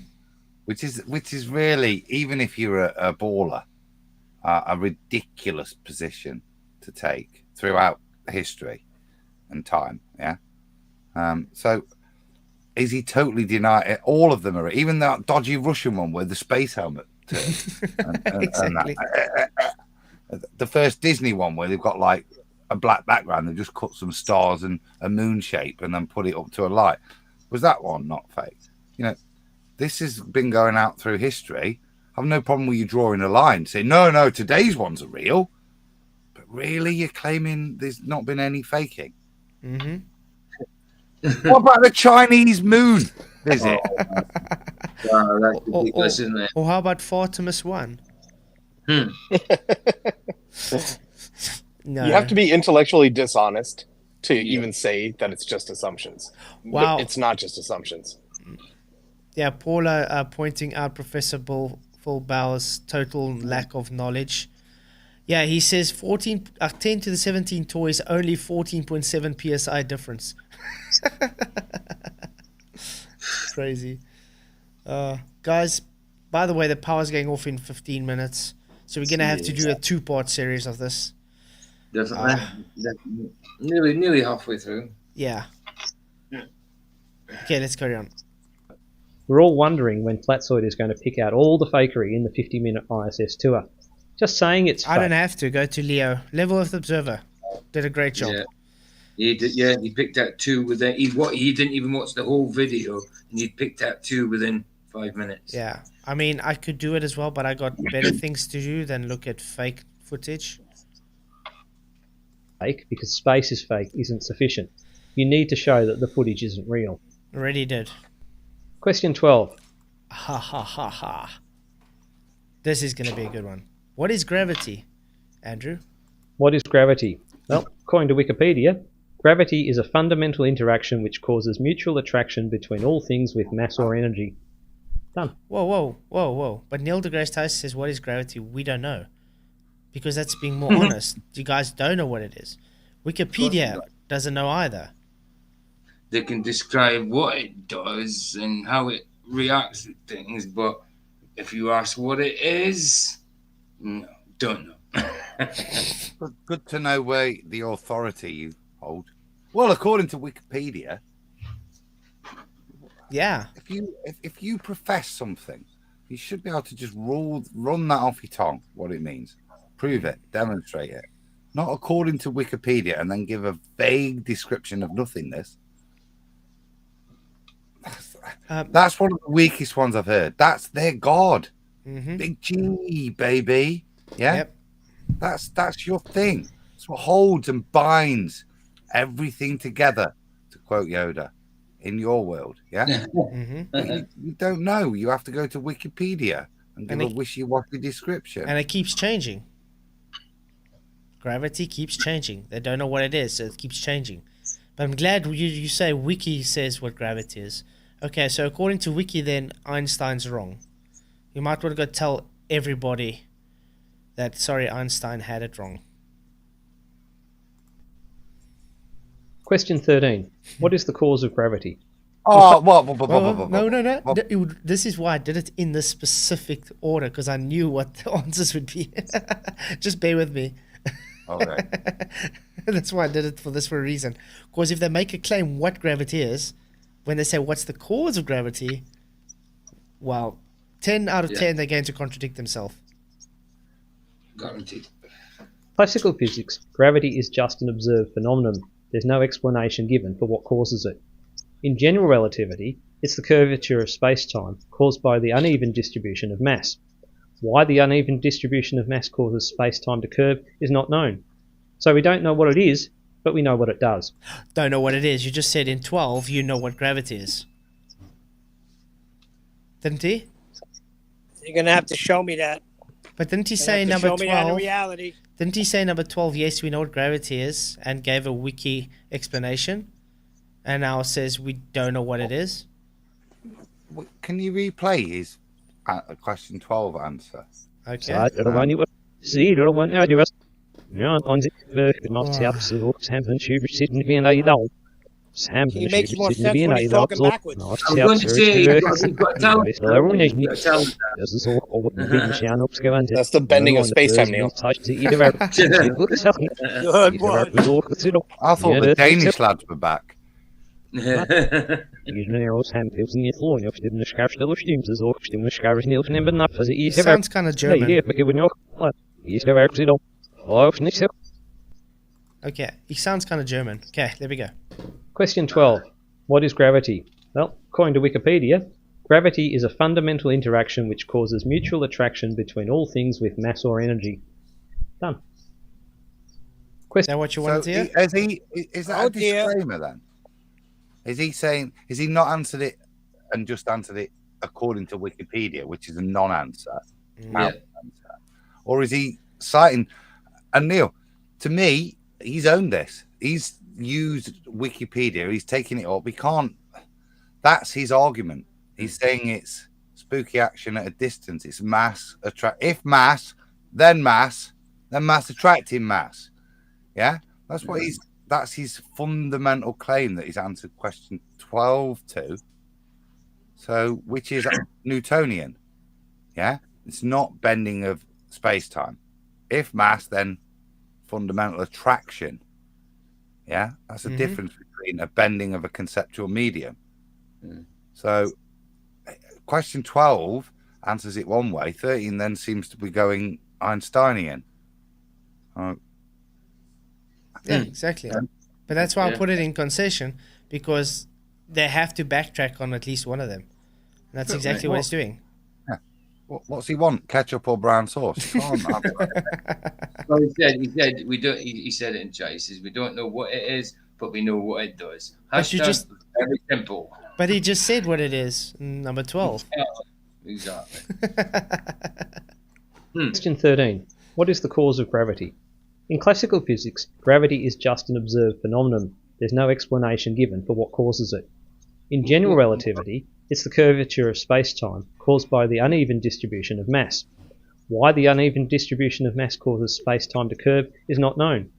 Which is really, even if you're a baller, a ridiculous position to take throughout history and time. Yeah. So is he totally denying it? All of them are, even that dodgy Russian one with the space helmet. Exactly. The first Disney one where they've got like a black background, they've just cut some stars and a moon shape and then put it up to a light. Was that one not fake? You know, this has been going out through history. I have no problem with you drawing a line, saying, no, today's ones are real. But really, you're claiming there's not been any faking? Mm-hmm. What about the Chinese moon visit? Wow, that's ridiculous, isn't it? Or how about Artemis 1? No. You have to be intellectually dishonest to even say that it's just assumptions. Wow. It's not just assumptions. Yeah, Paula pointing out Professor Phil Bauer's total lack of knowledge. Yeah, he says 10 to the 17 toys, only 14.7 psi difference. Crazy. Guys, by the way, the power's going off in 15 minutes. So we're going to have to do a 2-part series of this. Definitely. Nearly halfway through. Yeah. Okay, let's carry on. We're all wondering when Flatzoid is going to pick out all the fakery in the 50-minute ISS tour. Just saying it's fake. I don't have to. Go to Leo. Level of Observer. Did a great job. Yeah. He did. Yeah, he picked out 2 within. He didn't even watch the whole video, and he picked out 2 within 5 minutes. Yeah, I mean, I could do it as well, but I got better things to do than look at fake footage. Fake, because space is fake, isn't sufficient. You need to show that the footage isn't real. Already did. Question 12. Ha ha ha ha. This is going to be a good one. What is gravity, Andrew? What is gravity? Well, according to Wikipedia, gravity is a fundamental interaction which causes mutual attraction between all things with mass or energy. Done. Whoa. But Neil deGrasse Tyson says, what is gravity? We don't know. Because that's being more honest. You guys don't know what it is. Wikipedia doesn't know either. They can describe what it does and how it reacts to things, but if you ask what it is, no, don't know. Good to know where the authority you hold. Well, according to Wikipedia, yeah, if you profess something, you should be able to just run that off your tongue. What it means, prove it, demonstrate it. Not according to Wikipedia, and then give a vague description of nothingness. That's one of the weakest ones I've heard. That's their god. Mm-hmm. Big G, baby. Yeah. Yep. That's your thing. It's what holds and binds everything together, to quote Yoda, in your world. Yeah. Mm-hmm. You don't know. You have to go to Wikipedia and give a wishy-washy description. And it keeps changing. Gravity keeps changing. They don't know what it is, so it keeps changing. But I'm glad you say Wiki says what gravity is. Okay, so according to Wiki, then Einstein's wrong. You might want to go tell everybody that, sorry, Einstein had it wrong. Question 13. What is the cause of gravity? Oh, No. This is why I did it in this specific order, because I knew what the answers would be. Just bear with me. Okay. That's why I did it for a reason. Because if they make a claim what gravity is, when they say what's the cause of gravity, well, 10 out of Yeah. 10 they're going to contradict themselves. Guaranteed. Classical physics, gravity is just an observed phenomenon. There's no explanation given for what causes it. In general relativity, it's the curvature of space-time caused by the uneven distribution of mass. Why the uneven distribution of mass causes space-time to curve is not known. So we don't know what it is, but we know what it does. Don't know what it is. You just said in 12 you know what gravity is. Didn't he? You're gonna have to show me that. But didn't he You're say gonna have number to show me that in 12? reality. Didn't he say number 12, yes, we know what gravity is, and gave a wiki explanation? And now says we don't know what it is? Can you replay his question 12 answer? Okay. He makes more sense when he's talking backwards. I was going to say, you've got to tell us. That's the bending of space-time, Neil. Good one. I thought the Danish lads were back. He sounds kind of German. Okay, he sounds kind of German. Okay, there we go. Question 12. What is gravity? Well, according to Wikipedia, gravity is a fundamental interaction which causes mutual attraction between all things with mass or energy. Done. Is that what you wanted to hear? Is that a disclaimer then? Is he saying, is he not answered it and just answered it according to Wikipedia, which is a non-answer? Yeah. Or is he citing, and Neil, to me, he's owned this. He's used Wikipedia. He's taking it up. We can't. That's his argument. He's saying it's spooky action at a distance. It's mass attract. If mass, then mass attracting mass. Yeah, that's what he's. That's his fundamental claim that he's answered question 12 to. So, which is Newtonian. Yeah, it's not bending of space time. If mass, then fundamental attraction. Yeah, that's the difference between a bending of a conceptual medium. So, question 12 answers it one way. 13 then seems to be going Einsteinian. Yeah, exactly. Yeah. But that's why I put it in concession, because they have to backtrack on at least one of them. And that's exactly what he's doing. Yeah. What's he want? Ketchup or brown sauce? He can't have that. Well, he said it in chat. He says we don't know what it is, but we know what it does. Hashtag very simple. But he just said what it is. Number 12. Exactly. Question 13. What is the cause of gravity? In classical physics, gravity is just an observed phenomenon. There's no explanation given for what causes it. In general relativity, it's the curvature of space-time caused by the uneven distribution of mass. Why the uneven distribution of mass causes space-time to curve is not known.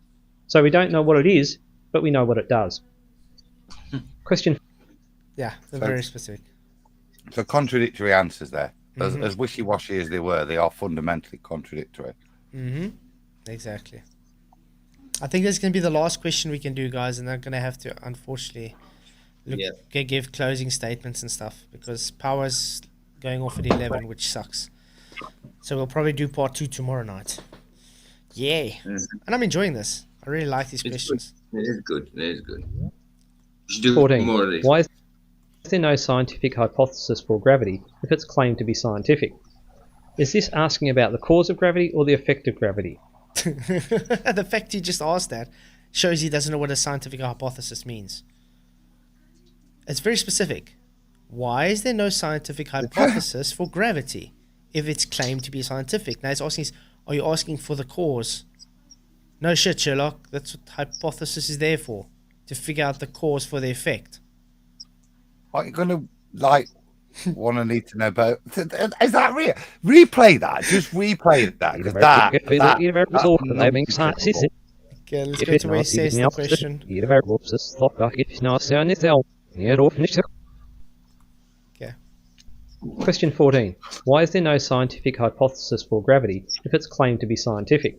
So we don't know what it is, but we know what it does. Question. Yeah, they're very specific. So contradictory answers there. As wishy-washy as they were, they are fundamentally contradictory. Exactly. I think that's going to be the last question we can do, guys, and they're going to have to, unfortunately, give closing statements and stuff, because power's going off at 11, which sucks. So we'll probably do part 2 tomorrow night. Yay. And I'm enjoying this. I really like these questions. Good. It is good. It is good. We should do 14. more of these. Why is there no scientific hypothesis for gravity if it's claimed to be scientific? Is this asking about the cause of gravity or the effect of gravity? The fact he just asked that shows he doesn't know what a scientific hypothesis means. It's very specific. Why is there no scientific hypothesis for gravity if it's claimed to be scientific? Now it's asking, are you asking for the cause? No shit, Sherlock. That's what hypothesis is there for. To figure out the cause for the effect. Are you going to, want to need to know about... Is that real? Replay that. Just replay that. Okay, let's go to where he says the question. Okay. Question 14. Why is there no scientific hypothesis for gravity if it's claimed to be scientific?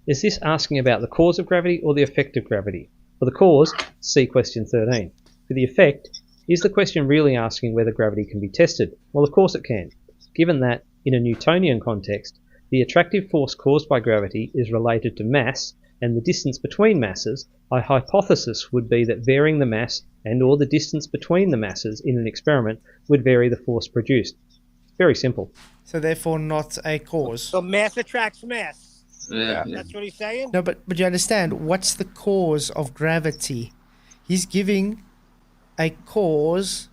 Is this asking about the cause of gravity or the effect of gravity? For the cause, see question 13. For the effect, is the question really asking whether gravity can be tested? Well, of course it can. given that, in a Newtonian context, the attractive force caused by gravity is related to mass and the distance between masses, a hypothesis would be that varying the mass and or the distance between the masses in an experiment would vary the force produced. It's very simple. So therefore not a cause. So mass attracts mass. Yeah. That's what he's saying? No, but you understand, what's the cause of gravity? He's giving a cause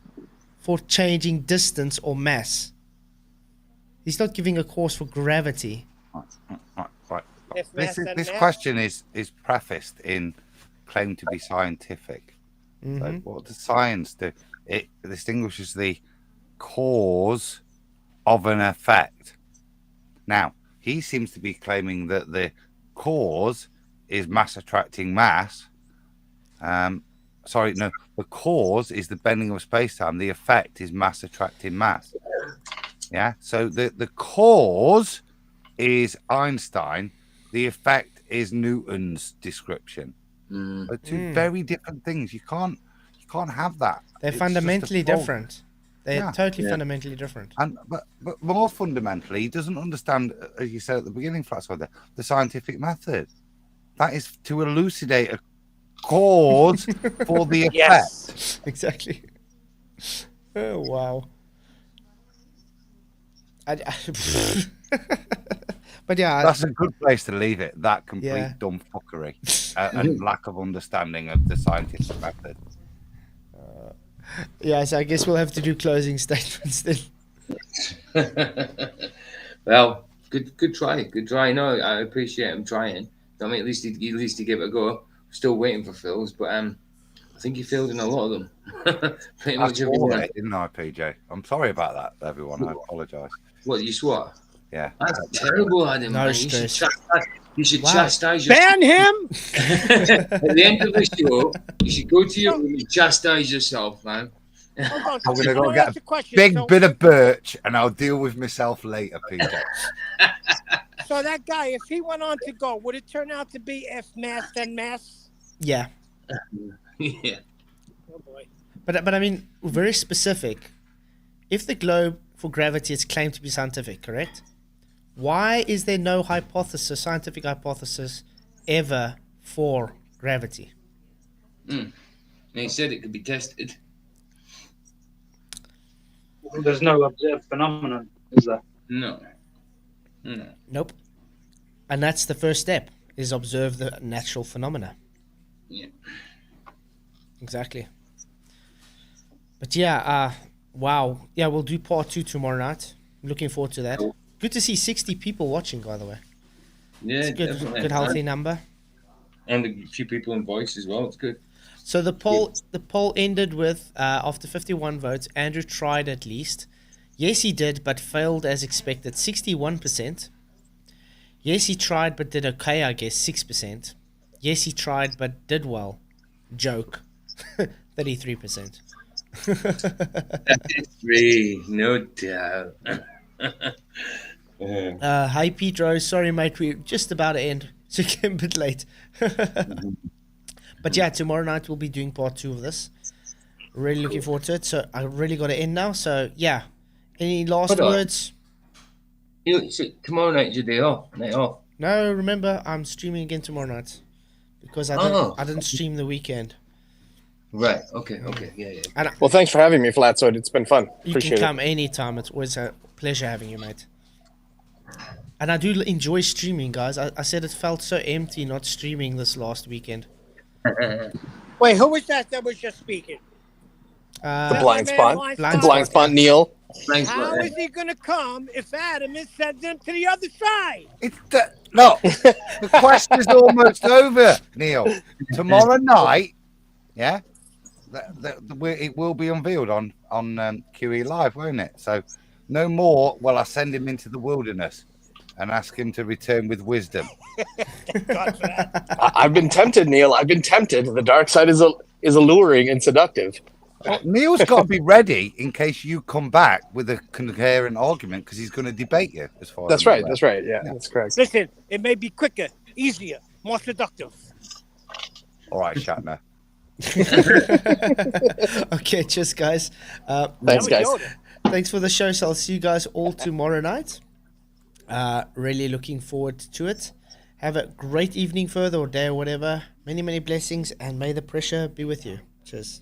for changing distance or mass. He's not giving a cause for gravity. Right. If mass and This mass- question is prefaced in claim to be scientific. Mm-hmm. So what does science do? It distinguishes the cause of an effect. Now, he seems to be claiming that the cause is mass attracting mass. The cause is the bending of space-time. The effect is mass attracting mass. Yeah, so the cause is Einstein. The effect is Newton's description. They're two very different things. You can't have that. They're It's fundamentally just a fault. different. They're Yeah. totally fundamentally different. And but more fundamentally, he doesn't understand, as you said at the beginning, Flatzoid, the scientific method. That is to elucidate a cause for the effect. Yes. Exactly. Oh, wow. But yeah, That's a good place to leave it. That complete Yeah. dumb fuckery and lack of understanding of the scientific method. yeah, so I guess we'll have to do closing statements then. Well, good try. No, I appreciate him trying. I mean, at least he gave it a go. Still waiting for Phil's, but I think he failed in a lot of them. Pretty I much swore everyone. it, didn't I, PJ? I'm sorry about that, everyone. I apologise. What, you swore? Yeah. That's terrible, Adam. No Man. stress. You should Wow. chastise yourself. Ban him! At the end of the show, you should go to your room and chastise yourself, man. Hold on. I'm gonna Let go me get ask you a question. Big So- bit of birch, and I'll deal with myself later, PJ. So that guy, if he went on to go, would it turn out to be if mass then mass? Yeah. Yeah. Oh boy. But I mean, very specific. If the globe for gravity is claimed to be scientific, correct? Why is there no scientific hypothesis ever for gravity? And he said it could be tested. There's no observed phenomenon, is there? No. Nope. And that's the first step, is observe the natural phenomena. Yeah. Exactly. But yeah, wow. Yeah, we'll do part 2 tomorrow night. I'm looking forward to that. Good to see 60 people watching, by the way. Yeah, It's a definitely. good healthy number. And a few people in voice as well. It's good. So the poll ended with, after 51 votes, Andrew tried at least. Yes, he did, but failed as expected, 61%. Yes, he tried, but did okay, I guess, 6%. Yes, he tried, but did well. Joke, 33%. 33, no doubt. Hi, Pedro. Sorry, mate. We're just about to end. So it came a bit late. But yeah, tomorrow night we'll be doing part 2 of this. Really looking forward to it. So I really got to end now. So yeah. Any last Hold on. words? So tomorrow night's your day off. Night off. No, remember, I'm streaming again tomorrow night. Because Oh. I didn't stream the weekend. Right. Okay. Yeah. And Well, thanks for having me, Flatzoid. It's been fun. you Appreciate can it. come anytime. It's always a pleasure having you, mate. And I do enjoy streaming, guys. I said it felt so empty not streaming this last weekend. Wait, who was that was just speaking? The blind Man, spot. blind Blind The blind spot, Neil. Thanks, How man. is he going to come if Adam is sent him to the other side? Look, the quest is almost over, Neil. Tomorrow night, yeah, it will be unveiled on QE Live, won't it? So no more will I send him into the wilderness and ask him to return with wisdom. God for that. I've been tempted, Neil. I've been tempted. The dark side is alluring and seductive. Well, Neil's got to be ready in case you come back with a coherent argument because he's going to debate you. As far That's as I'm right. aware. That's right. Yeah, that's correct. Listen, it may be quicker, easier, more seductive. All right, Shatner. Okay, cheers, guys. Thanks, That guys. was Yoda. Thanks for the show. So I'll see you guys all tomorrow night. Really looking forward to it. Have a great evening further or day or whatever. Many, many blessings, and may the pressure be with you. Cheers.